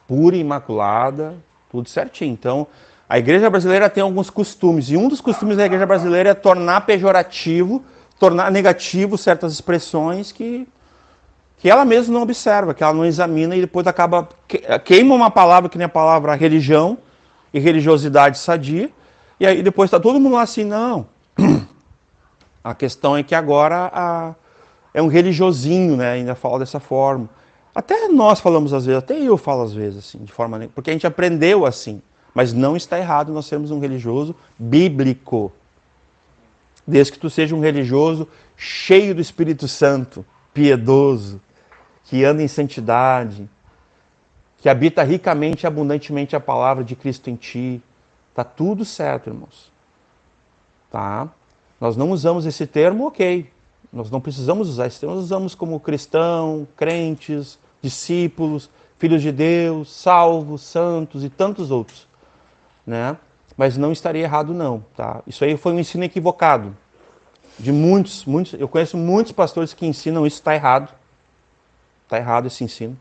pura e imaculada, tudo certinho. Então, a igreja brasileira tem alguns costumes, e um dos costumes da igreja brasileira é tornar pejorativo, tornar negativo certas expressões que ela mesma não observa, que ela não examina, e depois acaba queima uma palavra que nem a palavra religião e religiosidade sadia, e aí depois está todo mundo lá assim, não. A questão é que agora é um religiosinho, né? Ainda fala dessa forma. Até nós falamos às vezes, até eu falo às vezes assim, de forma porque a gente aprendeu assim. Mas não está errado nós sermos um religioso bíblico. Desde que tu seja um religioso cheio do Espírito Santo, piedoso, que anda em santidade, que habita ricamente e abundantemente a palavra de Cristo em ti. Tá tudo certo, irmãos. Tá? Nós não usamos esse termo, ok. Nós não precisamos usar esse termo. Nós usamos como cristão, crentes, discípulos, filhos de Deus, salvos, santos e tantos outros. Né? Mas não estaria errado não. Tá? Isso aí foi um ensino equivocado. De muitos. Eu conheço muitos pastores que ensinam isso, está errado. Está errado esse ensino.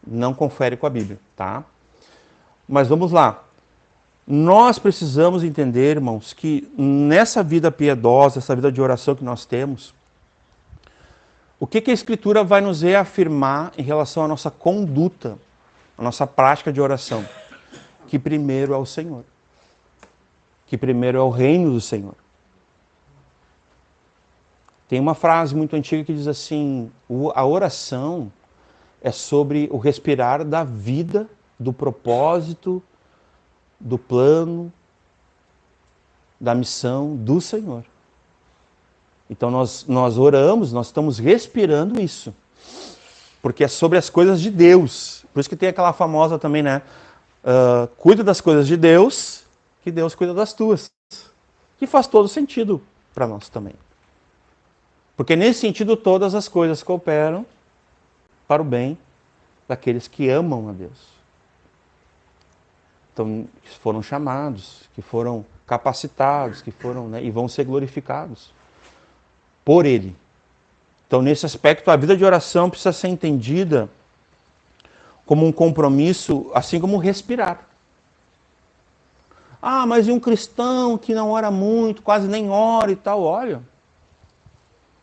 Não confere com a Bíblia. Tá? Mas vamos lá. Nós precisamos entender, irmãos, que nessa vida piedosa, essa vida de oração que nós temos, o que a Escritura vai nos reafirmar em relação à nossa conduta, à nossa prática de oração? Que primeiro é o Senhor. Que primeiro é o reino do Senhor. Tem uma frase muito antiga que diz assim, a oração é sobre o respirar da vida, do propósito, do plano, da missão do Senhor. Então nós oramos, nós estamos respirando isso. Porque é sobre as coisas de Deus. Por isso que tem aquela famosa também, né? Cuida das coisas de Deus, que Deus cuida das tuas. Que faz todo sentido para nós também. Porque nesse sentido todas as coisas cooperam para o bem daqueles que amam a Deus. Então, que foram chamados, que foram capacitados, que foram, né, e vão ser glorificados por Ele. Então, nesse aspecto, a vida de oração precisa ser entendida como um compromisso, assim como respirar. Ah, mas e um cristão que não ora muito, quase nem ora e tal? Olha,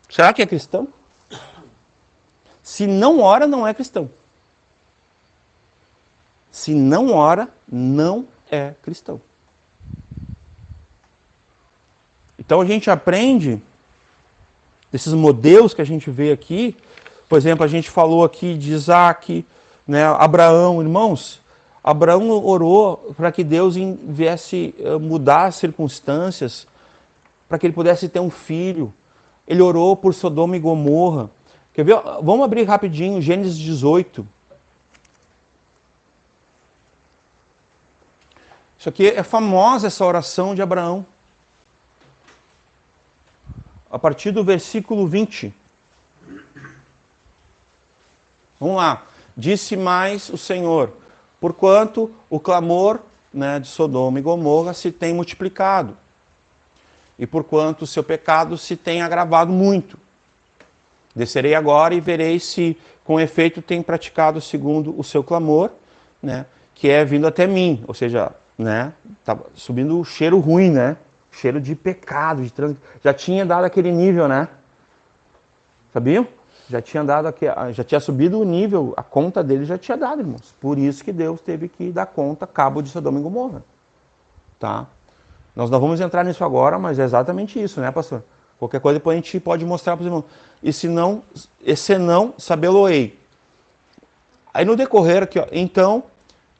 será que é cristão? Se não ora, não é cristão. Se não ora, não é cristão. Então a gente aprende desses modelos que a gente vê aqui. Por exemplo, a gente falou aqui de Isaac, né, Abraão, irmãos. Abraão orou para que Deus viesse mudar as circunstâncias para que ele pudesse ter um filho. Ele orou por Sodoma e Gomorra. Quer ver? Vamos abrir rapidinho, Gênesis 18. Isso aqui é famosa, essa oração de Abraão. A partir do versículo 20. Vamos lá. Disse mais o Senhor, porquanto o clamor, né, de Sodoma e Gomorra se tem multiplicado, e porquanto o seu pecado se tem agravado muito. Descerei agora e verei se com efeito tem praticado segundo o seu clamor, né, que é vindo até mim. Ou seja, né, tá subindo o cheiro ruim, né? Cheiro de pecado, de já tinha dado aquele nível, né? Sabiam? Já tinha subido o nível, a conta dele já tinha dado, irmãos. Por isso que Deus teve que dar conta, cabo de Sodoma e Gomorra. Tá? Nós não vamos entrar nisso agora, mas é exatamente isso, né, pastor? Qualquer coisa depois a gente pode mostrar para os irmãos. E se não, sabê-lo-ei. Aí no decorrer aqui, ó, então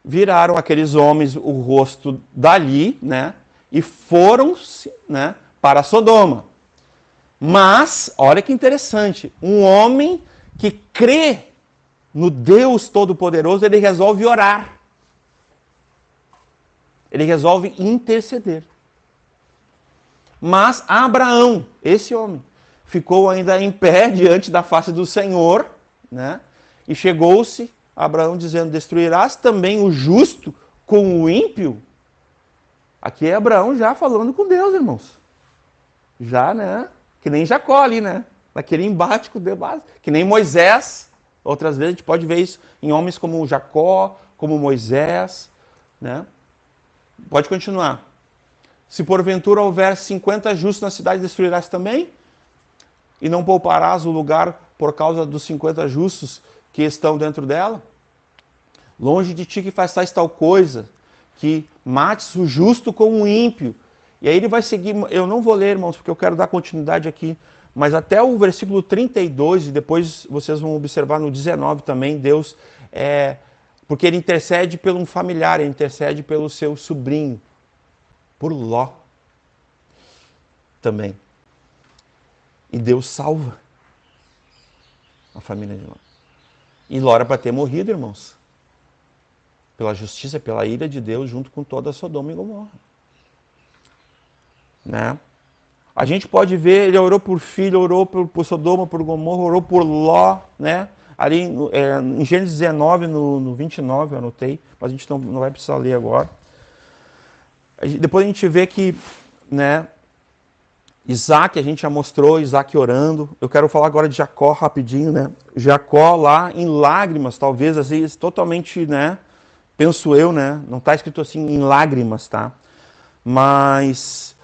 viraram aqueles homens o rosto dali, né? E foram-se, né, para Sodoma. Mas, olha que interessante, um homem que crê no Deus Todo-Poderoso, ele resolve orar. Ele resolve interceder. Mas Abraão, esse homem, ficou ainda em pé diante da face do Senhor, né? E chegou-se Abraão dizendo, destruirás também o justo com o ímpio? Aqui é Abraão já falando com Deus, irmãos. Já, né? Que nem Jacó ali, né? Naquele embate com Deus, que nem Moisés. Outras vezes a gente pode ver isso em homens como Jacó, como Moisés, né? Pode continuar. Se porventura houver 50 justos na cidade, destruirás também? E não pouparás o lugar por causa dos 50 justos que estão dentro dela? Longe de ti que façais tal coisa, que mates o justo com o ímpio. E aí ele vai seguir, eu não vou ler, irmãos, porque eu quero dar continuidade aqui, mas até o versículo 32, e depois vocês vão observar no 19 também, Deus, porque ele intercede pelo um familiar, ele intercede pelo seu sobrinho, por Ló também. E Deus salva a família de Ló. E Ló era para ter morrido, irmãos, pela justiça, pela ira de Deus, junto com toda a Sodoma e Gomorra. Né? A gente pode ver, ele orou por filho, orou por Sodoma, por Gomorra, orou por Ló, né? Ali em Gênesis 19, no 29, eu anotei, mas a gente não vai precisar ler agora. Depois a gente vê que, né, Isaac, a gente já mostrou, Isaac orando. Eu quero falar agora de Jacó rapidinho, né? Jacó lá em lágrimas, talvez, às vezes, totalmente, né? Penso eu, né? Não está escrito assim em lágrimas, tá? Mas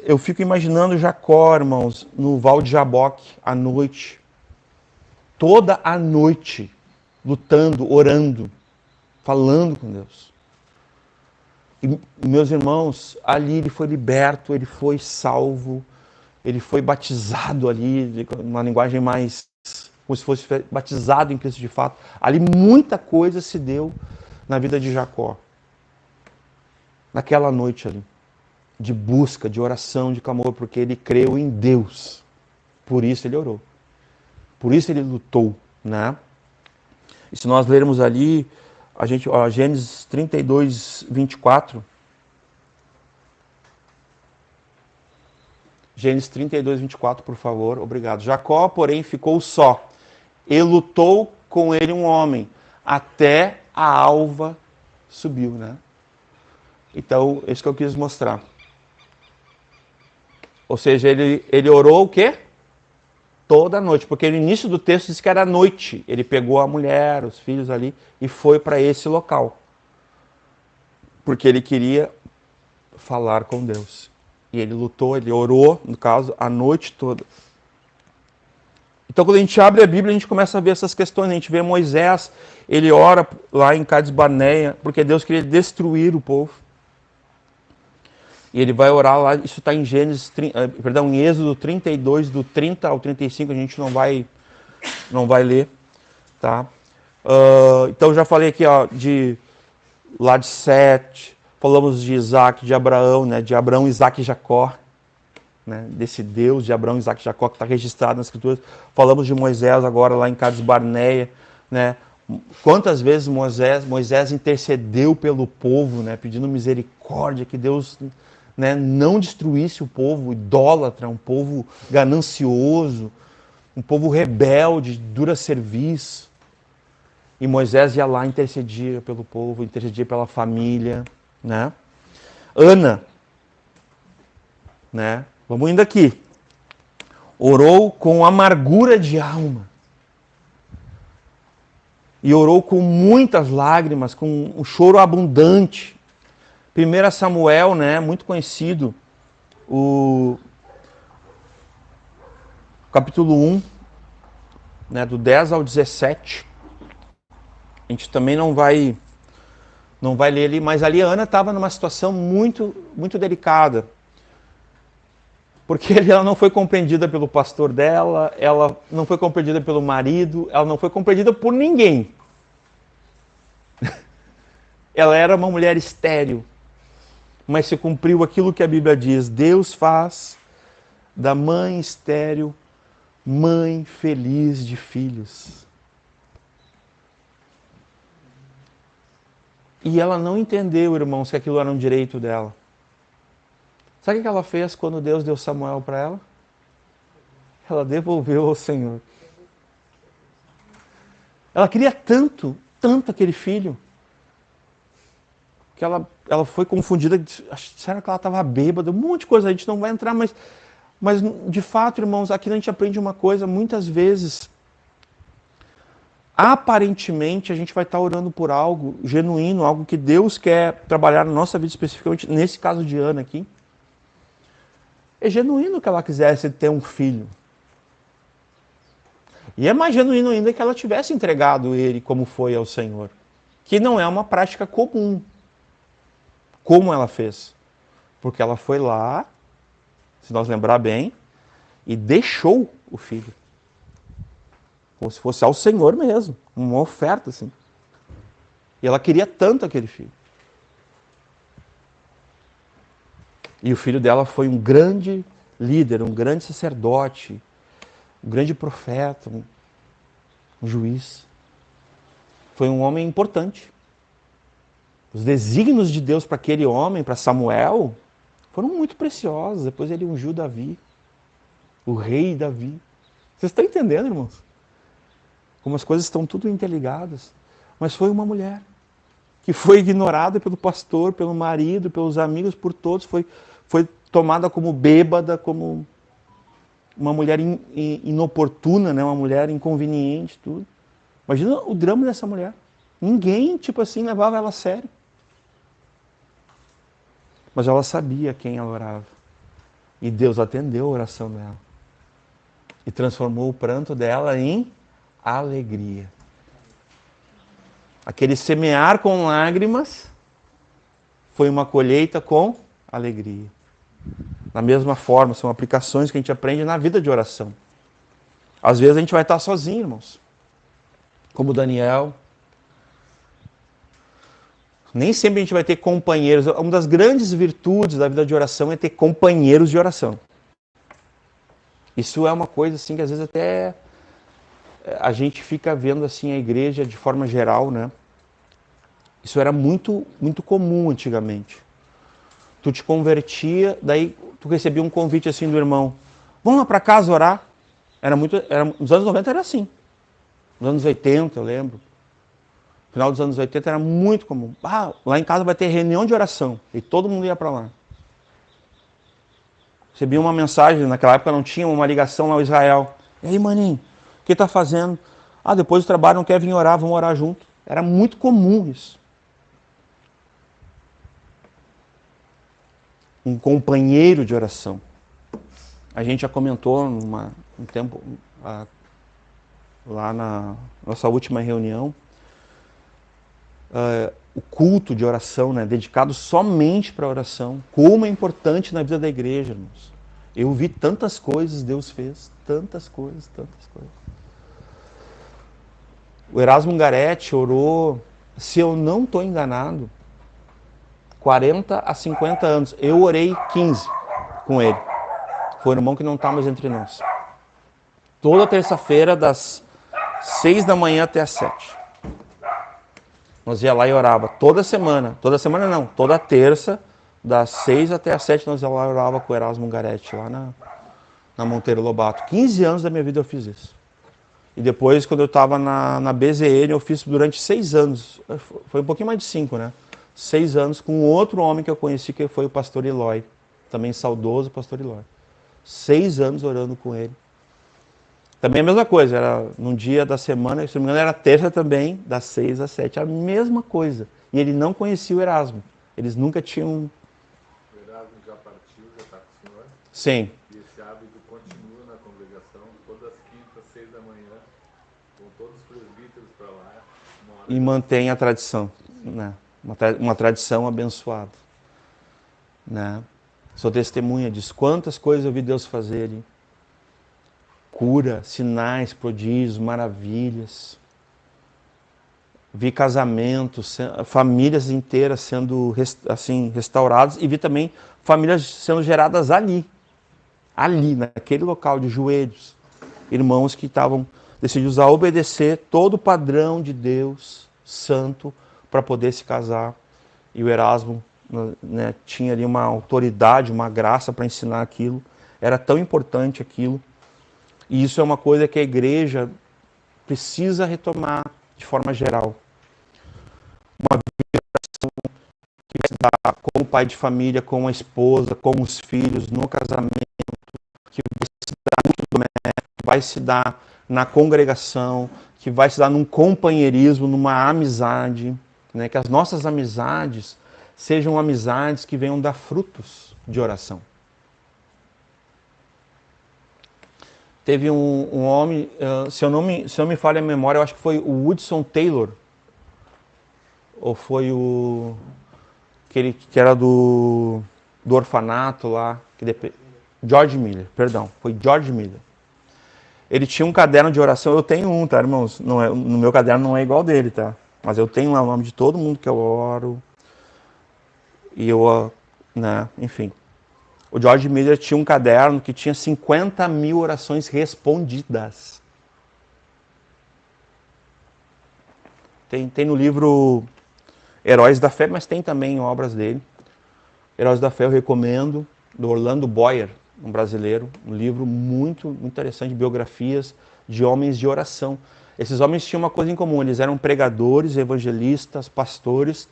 eu fico imaginando Jacó, irmãos, no Val de Jaboque, à noite. Toda a noite, lutando, orando, falando com Deus. E, meus irmãos, ali ele foi liberto, ele foi salvo, ele foi batizado ali, uma linguagem mais, como se fosse batizado em Cristo de fato. Ali muita coisa se deu na vida de Jacó. Naquela noite ali. De busca, de oração, de clamor, porque ele creu em Deus. Por isso ele orou. Por isso ele lutou, né? E se nós lermos ali, Gênesis 32, 24. Gênesis 32, 24, por favor. Obrigado. Jacó, porém, ficou só. E lutou com ele um homem, até a alva subiu, né? Então, isso que eu quis mostrar. Ou seja, ele orou o quê? Toda noite, porque no início do texto diz que era noite. Ele pegou a mulher, os filhos ali e foi para esse local. Porque ele queria falar com Deus. E ele lutou, ele orou, no caso, a noite toda. Então, quando a gente abre a Bíblia, a gente começa a ver essas questões. A gente vê Moisés, ele ora lá em Cades Barneia, porque Deus queria destruir o povo. E ele vai orar lá, isso está em em Êxodo 32, do 30 ao 35, a gente não vai ler, tá? Então já falei aqui, ó, lá de Sete, falamos de Isaac, de Abraão, né? De Abraão, Isaac e Jacó, né, desse Deus de Abraão, Isaac e Jacó, que está registrado nas Escrituras. Falamos de Moisés agora lá em Cades Barneia, né? Quantas vezes Moisés intercedeu pelo povo, né, pedindo misericórdia, que Deus, né, não destruísse o povo idólatra, um povo ganancioso, um povo rebelde, dura serviço. E Moisés ia lá, intercedia pelo povo, intercedia pela família, né? Ana, né? Vamos indo aqui. Orou com amargura de alma. E orou com muitas lágrimas, com um choro abundante. 1 Samuel, né, muito conhecido, o capítulo 1, né, do 10 ao 17. A gente também não vai ler ali, mas ali a Ana estava numa situação muito, muito delicada. Porque ela não foi compreendida pelo pastor dela, ela não foi compreendida pelo marido, ela não foi compreendida por ninguém. Ela era uma mulher estéril, mas se cumpriu aquilo que a Bíblia diz: Deus faz da mãe estéril mãe feliz de filhos. E ela não entendeu, irmãos, que aquilo era um direito dela. Sabe o que ela fez quando Deus deu Samuel para ela? Ela devolveu ao Senhor. Ela queria tanto, tanto aquele filho, que ela foi confundida. Será que ela estava bêbada? Um monte de coisa, a gente não vai entrar, mas de fato, irmãos, aqui a gente aprende uma coisa, muitas vezes, aparentemente a gente vai estar orando por algo genuíno, algo que Deus quer trabalhar na nossa vida, especificamente nesse caso de Ana aqui. É genuíno que ela quisesse ter um filho. E é mais genuíno ainda que ela tivesse entregado ele como foi ao Senhor. Que não é uma prática comum. Como ela fez? Porque ela foi lá, se nós lembrar bem, e deixou o filho. Como se fosse ao Senhor mesmo. Uma oferta, assim. E ela queria tanto aquele filho. E o filho dela foi um grande líder, um grande sacerdote, um grande profeta, um juiz. Foi um homem importante. Os desígnios de Deus para aquele homem, para Samuel, foram muito preciosos. Depois ele ungiu Davi, o rei Davi. Vocês estão entendendo, irmãos? Como as coisas estão tudo interligadas. Mas foi uma mulher que foi ignorada pelo pastor, pelo marido, pelos amigos, por todos. Foi tomada como bêbada, como uma mulher inoportuna, né? Uma mulher inconveniente, tudo. Imagina o drama dessa mulher. Ninguém, tipo assim, levava ela a sério. Mas ela sabia quem ela orava. E Deus atendeu a oração dela. E transformou o pranto dela em alegria. Aquele semear com lágrimas foi uma colheita com alegria. Da mesma forma, são aplicações que a gente aprende na vida de oração. Às vezes a gente vai estar sozinho, irmãos. Como Daniel. Nem sempre a gente vai ter companheiros. Uma das grandes virtudes da vida de oração é ter companheiros de oração. Isso é uma coisa assim que às vezes até a gente fica vendo assim a igreja de forma geral, né? Isso era muito, muito comum antigamente. Tu te convertia, daí tu recebia um convite assim do irmão. Vamos lá para casa orar? Nos anos 90 era assim. Nos anos 80, eu lembro. No final dos anos 80 era muito comum. Lá em casa vai ter reunião de oração. E todo mundo ia para lá. Recebia uma mensagem, naquela época não tinha uma ligação lá ao Israel. E aí, maninho, o que tá fazendo? Depois do trabalho não quer vir orar, vamos orar junto. Era muito comum isso. Um companheiro de oração. A gente já comentou um tempo lá na nossa última reunião, o culto de oração, né, dedicado somente para a oração, como é importante na vida da igreja, irmãos. Eu vi tantas coisas Deus fez, tantas coisas. O Erasmo Garetti orou, se eu não estou enganado, 40 a 50 anos. Eu orei 15 com ele. foi um irmão que não está mais entre nós. Toda terça-feira, das 6 da manhã até as 7. Nós ia lá e orava toda semana. Toda semana não, toda terça, das 6 até as 7, nós ia lá e orava com o Erasmo Garetti, lá na Monteiro Lobato. 15 anos da minha vida eu fiz isso. E depois, quando eu estava na BZN, eu fiz durante 6 anos. Foi um pouquinho mais de 5, né? 6 anos com outro homem que eu conheci, que foi o pastor Eloy. Também saudoso pastor Eloy. 6 anos orando com ele. Também a mesma coisa, era num dia da semana, se não me engano era terça também, das 6 às 7, a mesma coisa. E ele não conhecia o Erasmo. Eles nunca tinham... O Erasmo já partiu, já está com o senhor? Sim. E esse hábito continua na congregação, todas as quintas, 6 da manhã, com todos os presbíteros para lá. E mantém a tradição, né? Uma tradição abençoada. Né? Sou testemunha disso. Quantas coisas eu vi Deus fazer. Hein? Cura, sinais, prodígios, maravilhas. Vi casamentos, famílias inteiras sendo assim, restauradas. E vi também famílias sendo geradas ali, naquele local de joelhos. Irmãos que decididos a obedecer todo o padrão de Deus santo para poder se casar. E o Erasmo, né, tinha ali uma autoridade, uma graça para ensinar aquilo. Era tão importante aquilo. E isso é uma coisa que a igreja precisa retomar de forma geral. Uma vida que vai se dar com o pai de família, com a esposa, com os filhos, no casamento, que vai se dar muito doméstico, vai se dar na congregação, que vai se dar num companheirismo, numa amizade, né? Que as nossas amizades sejam amizades que venham dar frutos de oração. Teve um homem, se eu não me falha a memória, eu acho que foi o Hudson Taylor, ou foi aquele que era do orfanato lá, George Miller, perdão, foi George Miller. Ele tinha um caderno de oração, eu tenho um, tá, irmãos? Não é, no meu caderno não é igual dele, tá? Mas eu tenho lá o nome de todo mundo que eu oro. E eu, né, enfim. O George Miller tinha um caderno que tinha 50 mil orações respondidas. Tem no livro Heróis da Fé, mas tem também obras dele. Heróis da Fé eu recomendo, do Orlando Boyer, um brasileiro, um livro muito interessante, biografias de homens de oração. Esses homens tinham uma coisa em comum, eles eram pregadores, evangelistas, pastores,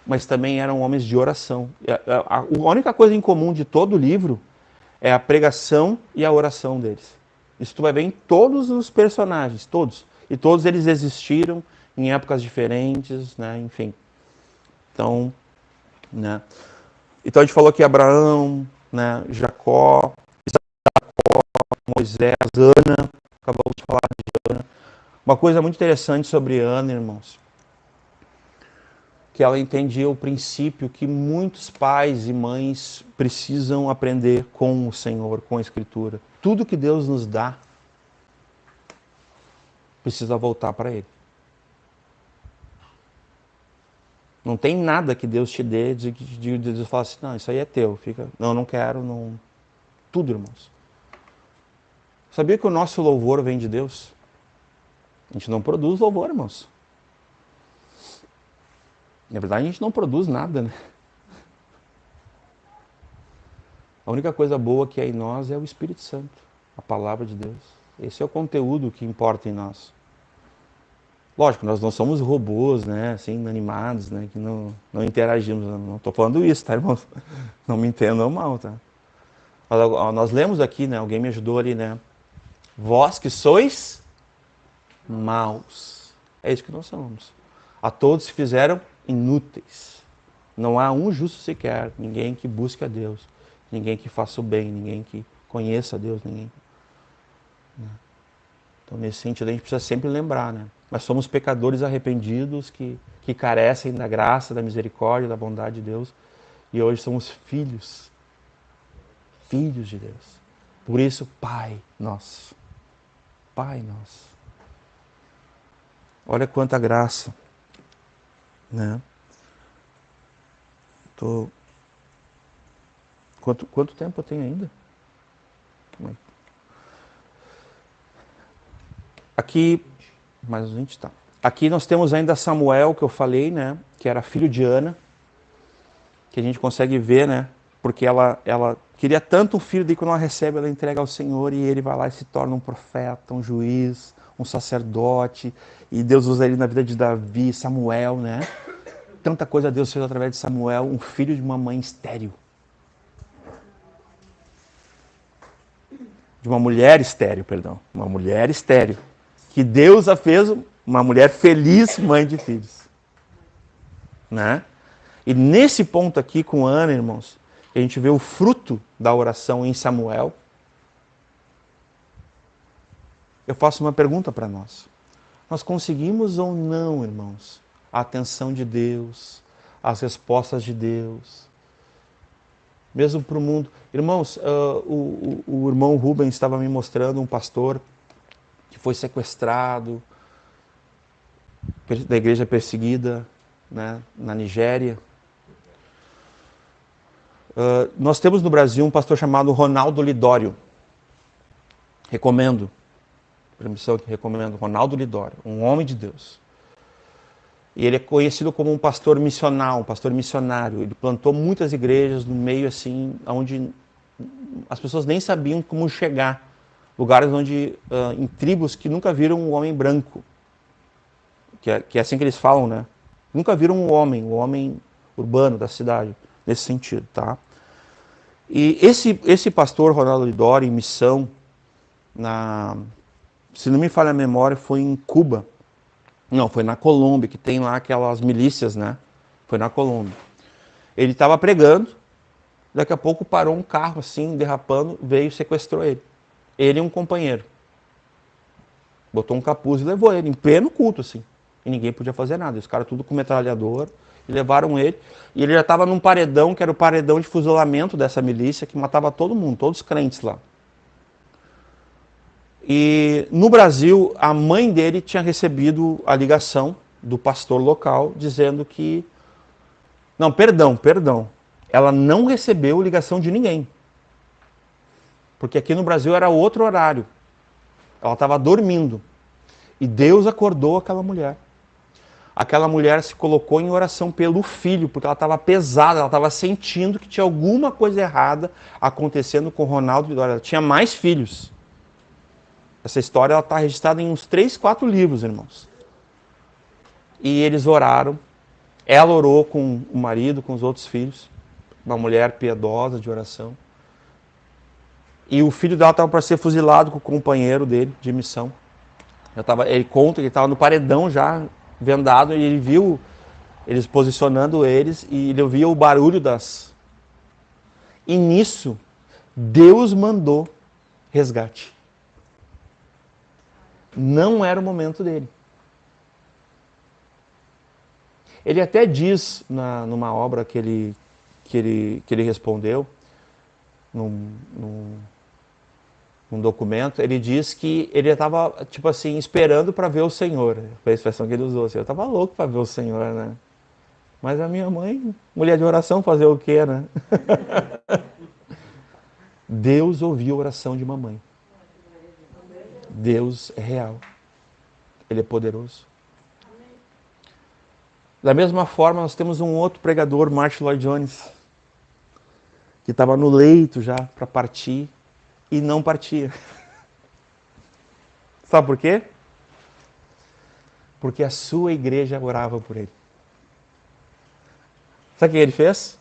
mas também eram homens de oração. A única coisa em comum de todo o livro é a pregação e a oração deles. Isso tu vai ver em todos os personagens, todos. E todos eles existiram em épocas diferentes, né? Enfim. Então, né? Então a gente falou que Abraão, né? Jacó, Moisés, Ana, acabamos de falar de Ana. Uma coisa muito interessante sobre Ana, irmãos, que ela entendia o princípio que muitos pais e mães precisam aprender com o Senhor, com a Escritura. Tudo que Deus nos dá precisa voltar para Ele. Não tem nada que Deus te dê de Deus falar assim, não, isso aí é teu, fica. Não, não quero, não. Tudo, irmãos. Sabia que o nosso louvor vem de Deus? A gente não produz louvor, irmãos. Na verdade, a gente não produz nada, né? A única coisa boa que é em nós é o Espírito Santo, a palavra de Deus. Esse é o conteúdo que importa em nós. Lógico, nós não somos robôs, né, assim, inanimados, né, que não interagimos. Não estou falando isso, tá, irmãos? Não me entendam mal, tá? Nós lemos aqui, né, alguém me ajudou ali, né? Vós que sois maus. É isso que nós somos. A todos se fizeram inúteis. Não há um justo sequer, ninguém que busque a Deus, ninguém que faça o bem, ninguém que conheça a Deus, ninguém. Então, nesse sentido, a gente precisa sempre lembrar, né? Mas somos pecadores arrependidos que carecem da graça, da misericórdia, da bondade de Deus. E hoje somos filhos. Filhos de Deus. Por isso, Pai nosso. Pai nosso. Olha quanta graça. Né? Quanto tempo eu tenho ainda? Aqui, mais 20, tá. Aqui nós temos ainda Samuel, que eu falei, né? Que era filho de Ana. Que a gente consegue ver, né? Porque ela queria tanto um filho, daí quando ela recebe, ela entrega ao Senhor e ele vai lá e se torna um profeta, um juiz, um sacerdote. E Deus usa ele na vida de Davi, Samuel, né? Tanta coisa Deus fez através de Samuel, um filho de uma mãe estéril. De uma mulher estéril, perdão. Uma mulher estéril. Que Deus a fez uma mulher feliz, mãe de filhos. Né? E nesse ponto aqui com Ana, irmãos, a gente vê o fruto da oração em Samuel. Eu faço uma pergunta para nós. Nós conseguimos ou não, irmãos, a atenção de Deus, as respostas de Deus, mesmo para o mundo? Irmãos, o irmão Rubens estava me mostrando um pastor que foi sequestrado da igreja perseguida, né, na Nigéria. Nós temos no Brasil um pastor chamado Ronaldo Lidório. Recomendo. Permissão que recomendo. Ronaldo Lidório, um homem de Deus. E ele é conhecido como um pastor missional, um pastor missionário. Ele plantou muitas igrejas no meio assim, onde as pessoas nem sabiam como chegar. Lugares onde, em tribos que nunca viram um homem branco. Que é assim que eles falam, né? Nunca viram um homem urbano da cidade, nesse sentido, tá? E esse pastor, Ronaldo Lidório, em missão, se não me falha a memória, foi em Cuba. Não, foi na Colômbia, que tem lá aquelas milícias, né? Foi na Colômbia. Ele estava pregando, daqui a pouco parou um carro assim, derrapando, veio e sequestrou ele. Ele e um companheiro. Botou um capuz e levou ele, em pleno culto, assim. E ninguém podia fazer nada. Os caras tudo com metralhador, e levaram ele. E ele já estava num paredão, que era o paredão de fuzilamento dessa milícia, que matava todo mundo, todos os crentes lá. E no Brasil, a mãe dele tinha recebido a ligação do pastor local, dizendo que... Não, perdão. Ela não recebeu ligação de ninguém. Porque aqui no Brasil era outro horário. Ela estava dormindo. E Deus acordou aquela mulher. Aquela mulher se colocou em oração pelo filho, porque ela estava pesada, ela estava sentindo que tinha alguma coisa errada acontecendo com o Ronaldo. Ela tinha mais filhos. Essa história está registrada em uns 3, 4 livros, irmãos. E eles oraram. Ela orou com o marido, com os outros filhos. Uma mulher piedosa de oração. E o filho dela estava para ser fuzilado com o companheiro dele de missão. Ele conta que ele estava no paredão já, vendado, e ele viu eles posicionando eles, e ele ouvia o barulho das... E nisso, Deus mandou resgate. Não era o momento dele. Ele até diz, numa obra que ele respondeu, num documento, ele diz que ele estava, tipo assim, esperando para ver o Senhor. Foi a expressão que ele usou. Assim, eu estava louco para ver o Senhor, né? Mas a minha mãe, mulher de oração, fazer o quê, né? Deus ouviu a oração de mamãe. Deus é real. Ele é poderoso. Da mesma forma, nós temos um outro pregador, Martin Lloyd Jones, que estava no leito já para partir e não partia. Sabe por quê? Porque a sua igreja orava por ele. Sabe o que ele fez?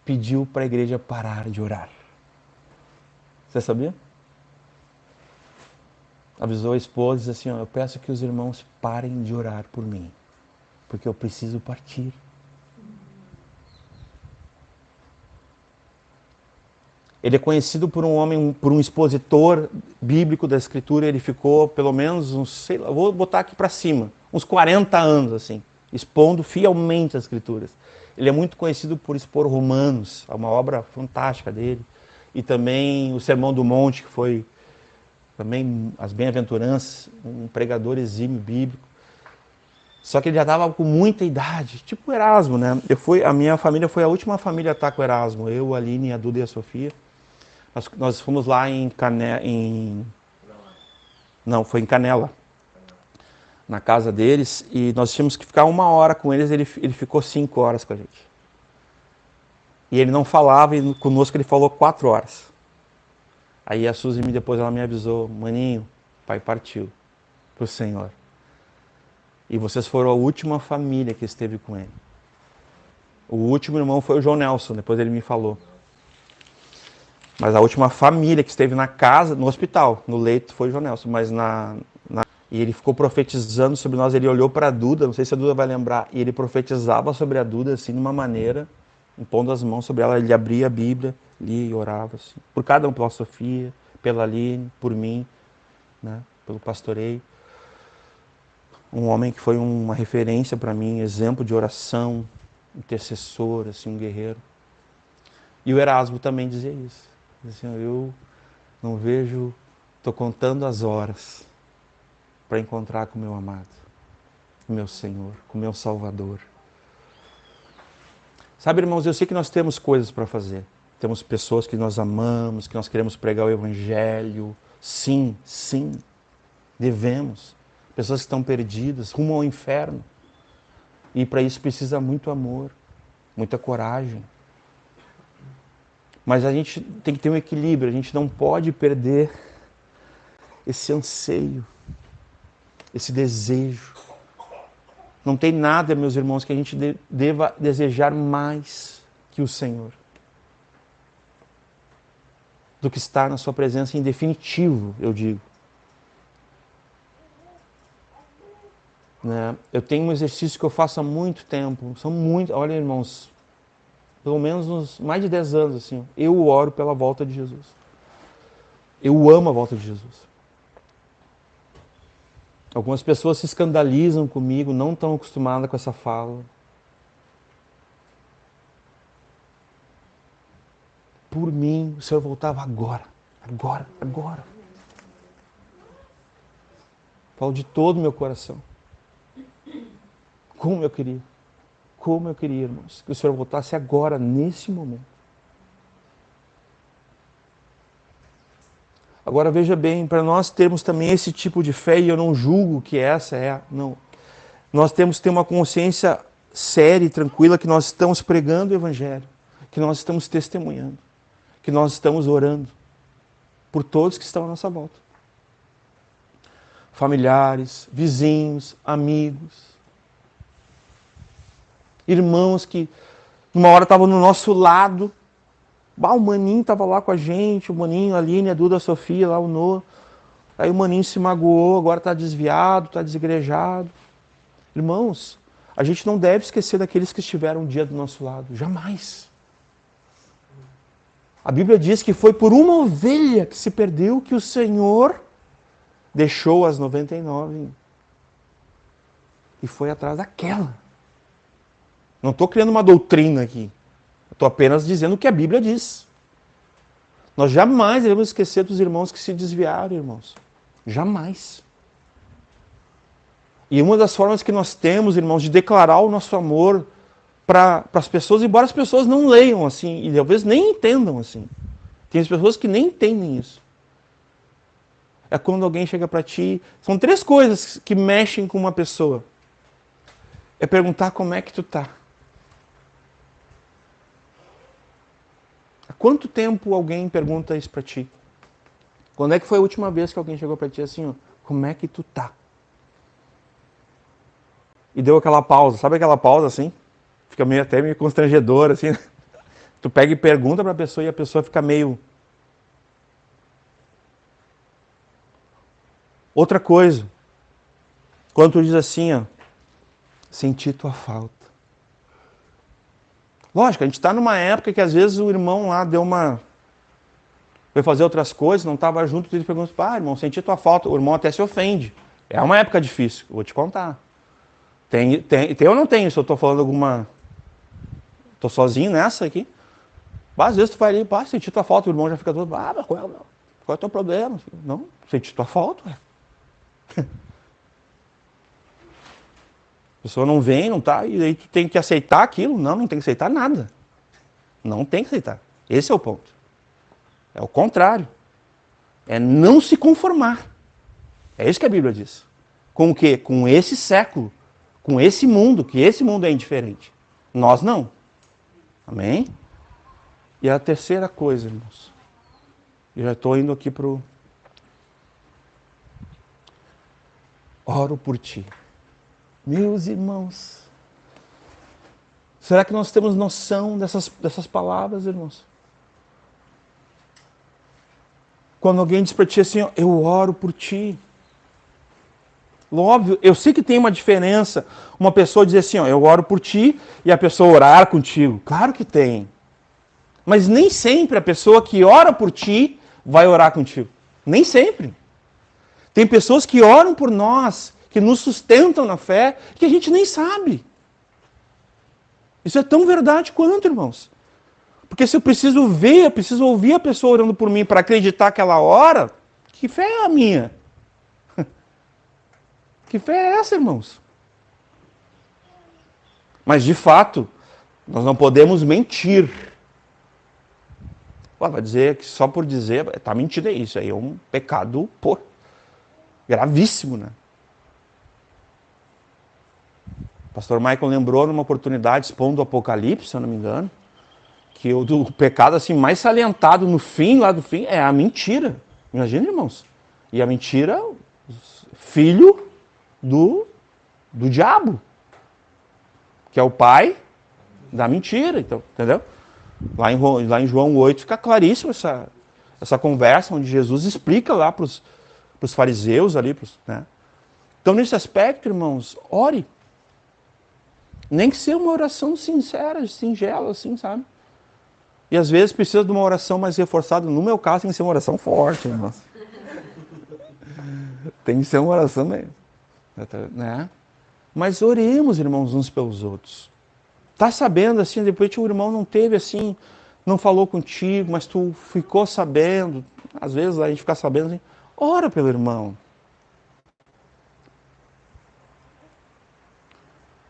Pediu para a igreja parar de orar. Você sabia? Avisou a esposa e disse assim, eu peço que os irmãos parem de orar por mim, porque eu preciso partir. Ele é conhecido por um homem, por um expositor bíblico da Escritura. Ele ficou pelo menos vou botar aqui para cima, uns 40 anos assim, expondo fielmente as Escrituras. Ele é muito conhecido por expor Romanos, é uma obra fantástica dele, e também o Sermão do Monte, que foi também as Bem-aventuranças, um pregador exímio bíblico. Só que ele já estava com muita idade, tipo o Erasmo, né? A minha família foi a última família a estar com o Erasmo, eu, a Aline, a Duda e a Sofia. Nós fomos lá Não, foi em Canela, na casa deles, e nós tínhamos que ficar 1 hora com eles, ele ficou 5 horas com a gente. E ele não falava, e conosco ele falou 4 horas. Aí a Suzy depois ela me avisou, maninho, pai partiu pro Senhor. E vocês foram a última família que esteve com ele. O último irmão foi o João Nelson, depois ele me falou. Mas a última família que esteve na casa, no hospital, no leito, foi o João Nelson. Mas E ele ficou profetizando sobre nós, ele olhou para a Duda, não sei se a Duda vai lembrar, e ele profetizava sobre a Duda, assim, de uma maneira, impondo as mãos sobre ela, ele abria a Bíblia, lia e orava, assim, por cada um, pela Sofia, pela Aline, por mim, né, pelo pastoreio. Um homem que foi uma referência para mim, exemplo de oração, intercessor, assim, um guerreiro. E o Erasmo também dizia isso. Dizia assim, eu não vejo, estou contando as horas para encontrar com o meu amado, com o meu Senhor, com o meu Salvador. Sabe, irmãos, eu sei que nós temos coisas para fazer. Temos pessoas que nós amamos, que nós queremos pregar o Evangelho. Sim, sim, devemos. Pessoas que estão perdidas, rumo ao inferno. E para isso precisa muito amor, muita coragem. Mas a gente tem que ter um equilíbrio, a gente não pode perder esse anseio, esse desejo. Não tem nada, meus irmãos, que a gente deva desejar mais que o Senhor. Do que estar na sua presença em definitivo, eu digo. Né? Eu tenho um exercício que eu faço há muito tempo. Olha, irmãos, pelo menos mais de 10 anos, assim, eu oro pela volta de Jesus. Eu amo a volta de Jesus. Algumas pessoas se escandalizam comigo, não estão acostumadas com essa fala. Por mim, o Senhor voltava agora. Agora, agora. Falo de todo o meu coração. Como eu queria, irmãos, que o Senhor voltasse agora, nesse momento. Agora veja bem, para nós termos também esse tipo de fé, e eu não julgo que essa é, não. Nós temos que ter uma consciência séria e tranquila que nós estamos pregando o Evangelho, que nós estamos testemunhando, que nós estamos orando por todos que estão à nossa volta. Familiares, vizinhos, amigos, irmãos que uma hora estavam no nosso lado. O Maninho estava lá com a gente, o Maninho, a Aline, a Duda, a Sofia, lá o Noah. Aí o Maninho se magoou, agora está desviado, está desigrejado. Irmãos, a gente não deve esquecer daqueles que estiveram um dia do nosso lado. Jamais. A Bíblia diz que foi por uma ovelha que se perdeu que o Senhor deixou as 99 e foi atrás daquela. Não estou criando uma doutrina aqui. Estou apenas dizendo o que a Bíblia diz. Nós jamais devemos esquecer dos irmãos que se desviaram, irmãos. Jamais. E uma das formas que nós temos, irmãos, de declarar o nosso amor para as pessoas, embora as pessoas não leiam assim, e talvez nem entendam assim. Tem as pessoas que nem entendem isso. É quando alguém chega para ti. São 3 coisas que mexem com uma pessoa. É perguntar como é que tu tá. Há quanto tempo alguém pergunta isso para ti? Quando é que foi a última vez que alguém chegou para ti assim, ó, como é que tu tá? E deu aquela pausa, sabe aquela pausa assim? Fica até meio constrangedor assim. Tu pega e pergunta para a pessoa e a pessoa fica meio... Outra coisa, quando tu diz assim, ó, senti tua falta. Lógico, a gente está numa época que às vezes o irmão lá foi fazer outras coisas, não estava junto, ele pergunta, irmão, senti tua falta. O irmão até se ofende. É uma época difícil, vou te contar. Tem ou não tem isso? Eu estou falando alguma... Estou sozinho nessa aqui. Às vezes tu vai ali, senti tua falta, o irmão já fica todo, mas qual é o teu problema? Não, senti tua falta, ué. A pessoa não vem, não tá, e aí tu tem que aceitar aquilo? Não tem que aceitar nada. Não tem que aceitar. Esse é o ponto. É o contrário. É não se conformar. É isso que a Bíblia diz. Com o quê? Com esse século. Com esse mundo, que esse mundo é indiferente. Nós não. Amém? E a terceira coisa, irmãos. Eu já estou indo aqui para o... Oro por ti. Meus irmãos. Será que nós temos noção dessas palavras, irmãos? Quando alguém diz para ti assim, eu oro por ti. Óbvio, eu sei que tem uma diferença. Uma pessoa dizer assim, eu oro por ti, e a pessoa orar contigo. Claro que tem. Mas nem sempre a pessoa que ora por ti vai orar contigo. Nem sempre. Tem pessoas que oram por nós, que nos sustentam na fé, que a gente nem sabe. Isso é tão verdade quanto, irmãos. Porque se eu preciso ver, eu preciso ouvir a pessoa orando por mim para acreditar que ela ora, que fé é a minha? Que fé é essa, irmãos? Mas, de fato, nós não podemos mentir. Vai dizer que só por dizer, está mentindo, é isso aí, é um pecado, gravíssimo, né? O pastor Michael lembrou numa oportunidade, expondo o Apocalipse, se eu não me engano, que o pecado assim, mais salientado no fim, lá do fim, é a mentira. Imagina, irmãos. E a mentira, filho do diabo, que é o pai da mentira, então, entendeu? Lá em João 8 fica claríssimo essa conversa, onde Jesus explica lá para os fariseus ali, né? Então, nesse aspecto, irmãos, ore. Nem que seja uma oração sincera, singela, assim, sabe? E às vezes precisa de uma oração mais reforçada. No meu caso, tem que ser uma oração forte, irmãos. Tem que ser uma oração mesmo, né? Mas oremos, irmãos, uns pelos outros. Tá sabendo, assim, depois o irmão não teve, assim, não falou contigo, mas tu ficou sabendo. Às vezes a gente fica sabendo, assim, ora pelo irmão.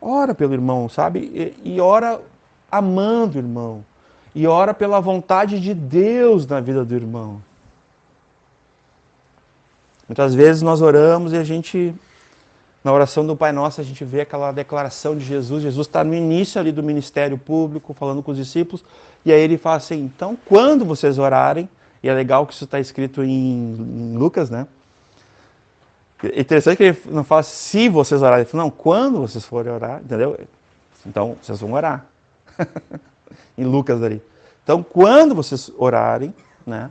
Ora pelo irmão, sabe? E ora amando o irmão. E ora pela vontade de Deus na vida do irmão. Muitas vezes nós oramos e a gente, na oração do Pai Nosso, a gente vê aquela declaração de Jesus. Jesus está no início ali do ministério público, falando com os discípulos. E aí ele fala assim, então, quando vocês orarem, e é legal que isso está escrito em Lucas, né? É interessante que ele não fala se vocês orarem, ele fala, não, quando vocês forem orar, entendeu? Então, vocês vão orar. Em Lucas ali. Então, quando vocês orarem, né?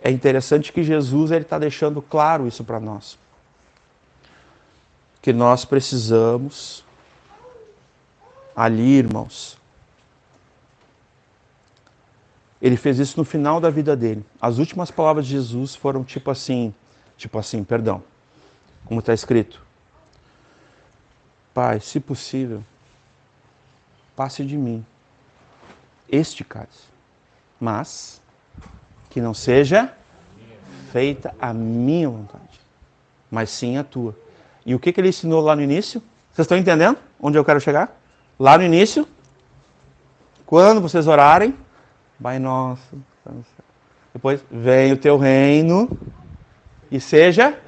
É interessante que Jesus está deixando claro isso para nós. Que nós precisamos, ali, irmãos, ele fez isso no final da vida dele. As últimas palavras de Jesus foram tipo assim, como está escrito. Pai, se possível, passe de mim este cálice, mas que não seja feita a minha vontade, mas sim a tua. E o que ele ensinou lá no início? Vocês estão entendendo onde eu quero chegar? Lá no início, quando vocês orarem, Pai nosso, depois vem o teu reino e seja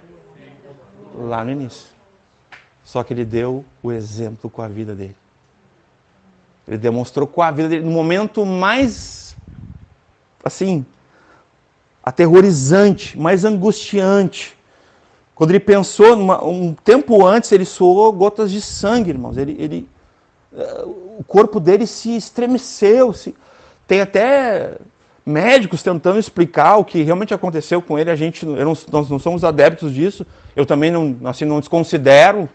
lá no início. Só que ele deu o exemplo com a vida dele. Ele demonstrou com a vida dele, no momento mais, assim, aterrorizante, mais angustiante. Quando ele pensou, um tempo antes, ele suou gotas de sangue, irmãos. O corpo dele se estremeceu. Tem até médicos tentando explicar o que realmente aconteceu com ele. Nós não somos adeptos disso. Eu também não desconsidero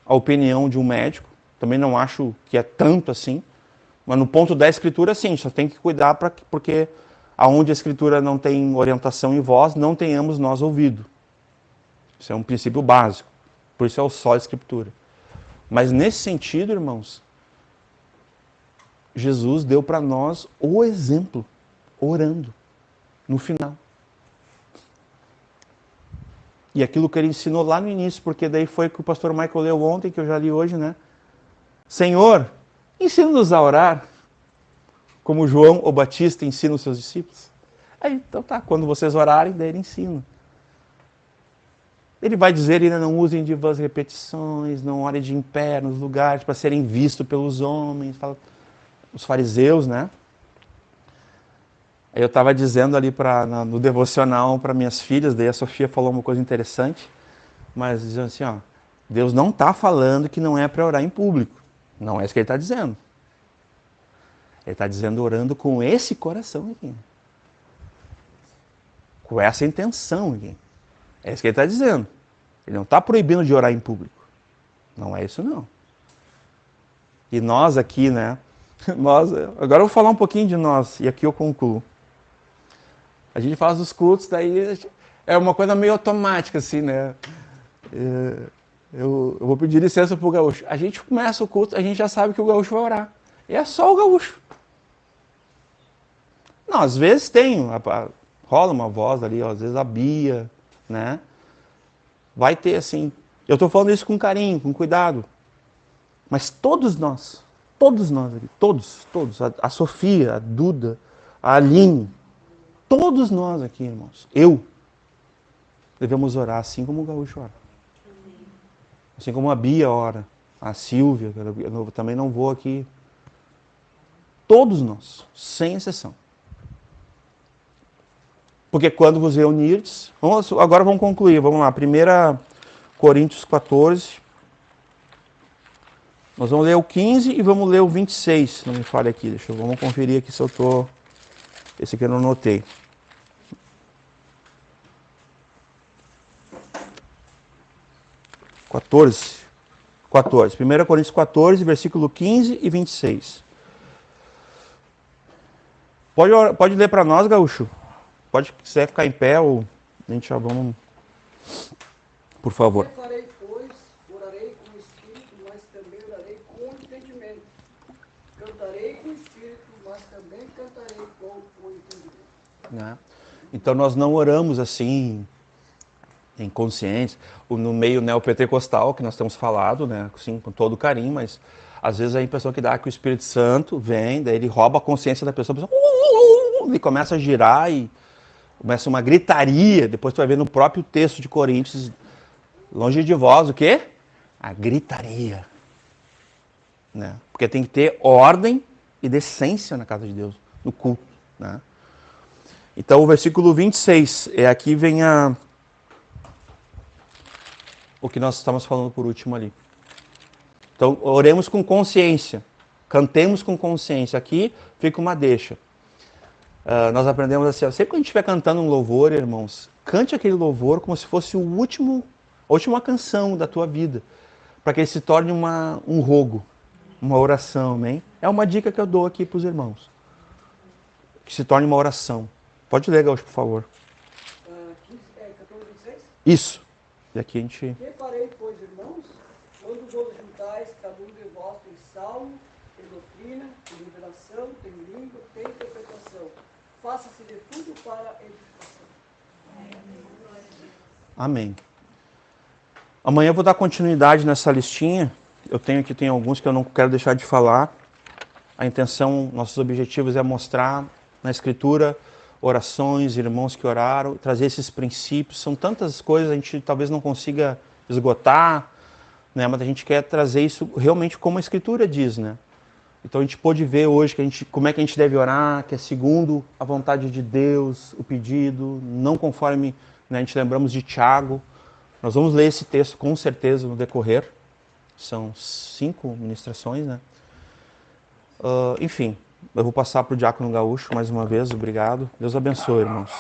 a opinião de um médico. Também não acho que é tanto assim. Mas no ponto da Escritura, sim, só tem que cuidar porque aonde a Escritura não tem orientação em voz, não tenhamos nós ouvido. Isso é um princípio básico. Por isso é só a Escritura. Mas nesse sentido, irmãos, Jesus deu para nós o exemplo, orando, no final. E aquilo que ele ensinou lá no início, porque daí foi que o pastor Michael leu ontem, que eu já li hoje, né? Senhor, ensina-nos a orar, como João o Batista ensina os seus discípulos. Aí, então tá, quando vocês orarem, daí ele ensina. Ele vai dizer, ainda não usem de vãs repetições, não orem de em pé nos lugares para serem vistos pelos homens. Fala, os fariseus, né? Eu estava dizendo ali no devocional para minhas filhas, daí a Sofia falou uma coisa interessante, mas dizendo assim, ó, Deus não está falando que não é para orar em público. Não é isso que ele está dizendo. Ele está dizendo orando com esse coração aqui. Com essa intenção aqui. É isso que ele está dizendo. Ele não está proibindo de orar em público. Não é isso não. E nós aqui, né? Agora eu vou falar um pouquinho de nós, e aqui eu concluo. A gente faz os cultos, daí é uma coisa meio automática, assim, né? Eu vou pedir licença pro gaúcho. A gente começa o culto, a gente já sabe que o gaúcho vai orar. E é só o gaúcho. Não, às vezes rola uma voz ali, ó, às vezes a Bia, né? Vai ter, assim... Eu estou falando isso com carinho, com cuidado. Mas todos nós aqui, todos, a Sofia, a Duda, a Aline, todos nós aqui, irmãos, devemos orar assim como o gaúcho ora. Assim como a Bia ora, a Silvia, eu também não vou aqui. Todos nós, sem exceção. Porque quando vos reunirdes... Agora vamos concluir, vamos lá. 1 Coríntios 14. Nós vamos ler o 15 e vamos ler o 26. Não me fale aqui, vamos conferir aqui se eu estou... Esse aqui eu não notei. (14). 1 Coríntios 14, versículo 15 e 26. Pode ler para nós, gaúcho? Pode, se quiser ficar em pé, ou a gente já vamos... Por favor. Farei, pois, orarei com o Espírito, mas também orarei com o entendimento. Cantarei com o Espírito, mas também cantarei com o entendimento. Né? Então nós não oramos assim, em consciência, no meio neopentecostal, que nós temos falado, né? Assim, com todo carinho, mas às vezes a impressão que dá é que o Espírito Santo vem, daí ele rouba a consciência da pessoa, e começa a girar e começa uma gritaria. Depois tu vai ver no próprio texto de Coríntios, longe de vós, o quê? A gritaria. Né? Porque tem que ter ordem e decência na casa de Deus, no culto. Né? Então o versículo 26, aqui vem o que nós estamos falando por último ali. Então oremos com consciência, cantemos com consciência. Aqui fica uma deixa. Nós aprendemos assim, sempre que a gente estiver cantando um louvor, irmãos, cante aquele louvor como se fosse a última canção da tua vida, para que ele se torne um rogo, uma oração, amém? É uma dica que eu dou aqui para os irmãos, que se torne uma oração. Pode ler, Gaúcho, por favor. 14, 26? Isso. E aqui a gente... Que farei, pois, irmãos, quando vos juntais, cada um de vós tem salmo, tem doutrina, tem revelação, tem língua, tem interpretação. Faça-se de tudo para edificação. Amém. Amanhã eu vou dar continuidade nessa listinha. Eu tenho alguns que eu não quero deixar de falar. A intenção, nossos objetivos é mostrar na Escritura orações, irmãos que oraram, trazer esses princípios. São tantas coisas, a gente talvez não consiga esgotar, né? Mas a gente quer trazer isso realmente como a Escritura diz, né? Então a gente pôde ver hoje como é que a gente deve orar, que é segundo a vontade de Deus, o pedido, não conforme, né, a gente lembramos de Tiago. Nós vamos ler esse texto com certeza no decorrer. São 5 ministrações, né? Enfim, eu vou passar para o Diácono Gaúcho mais uma vez. Obrigado. Deus abençoe, irmãos.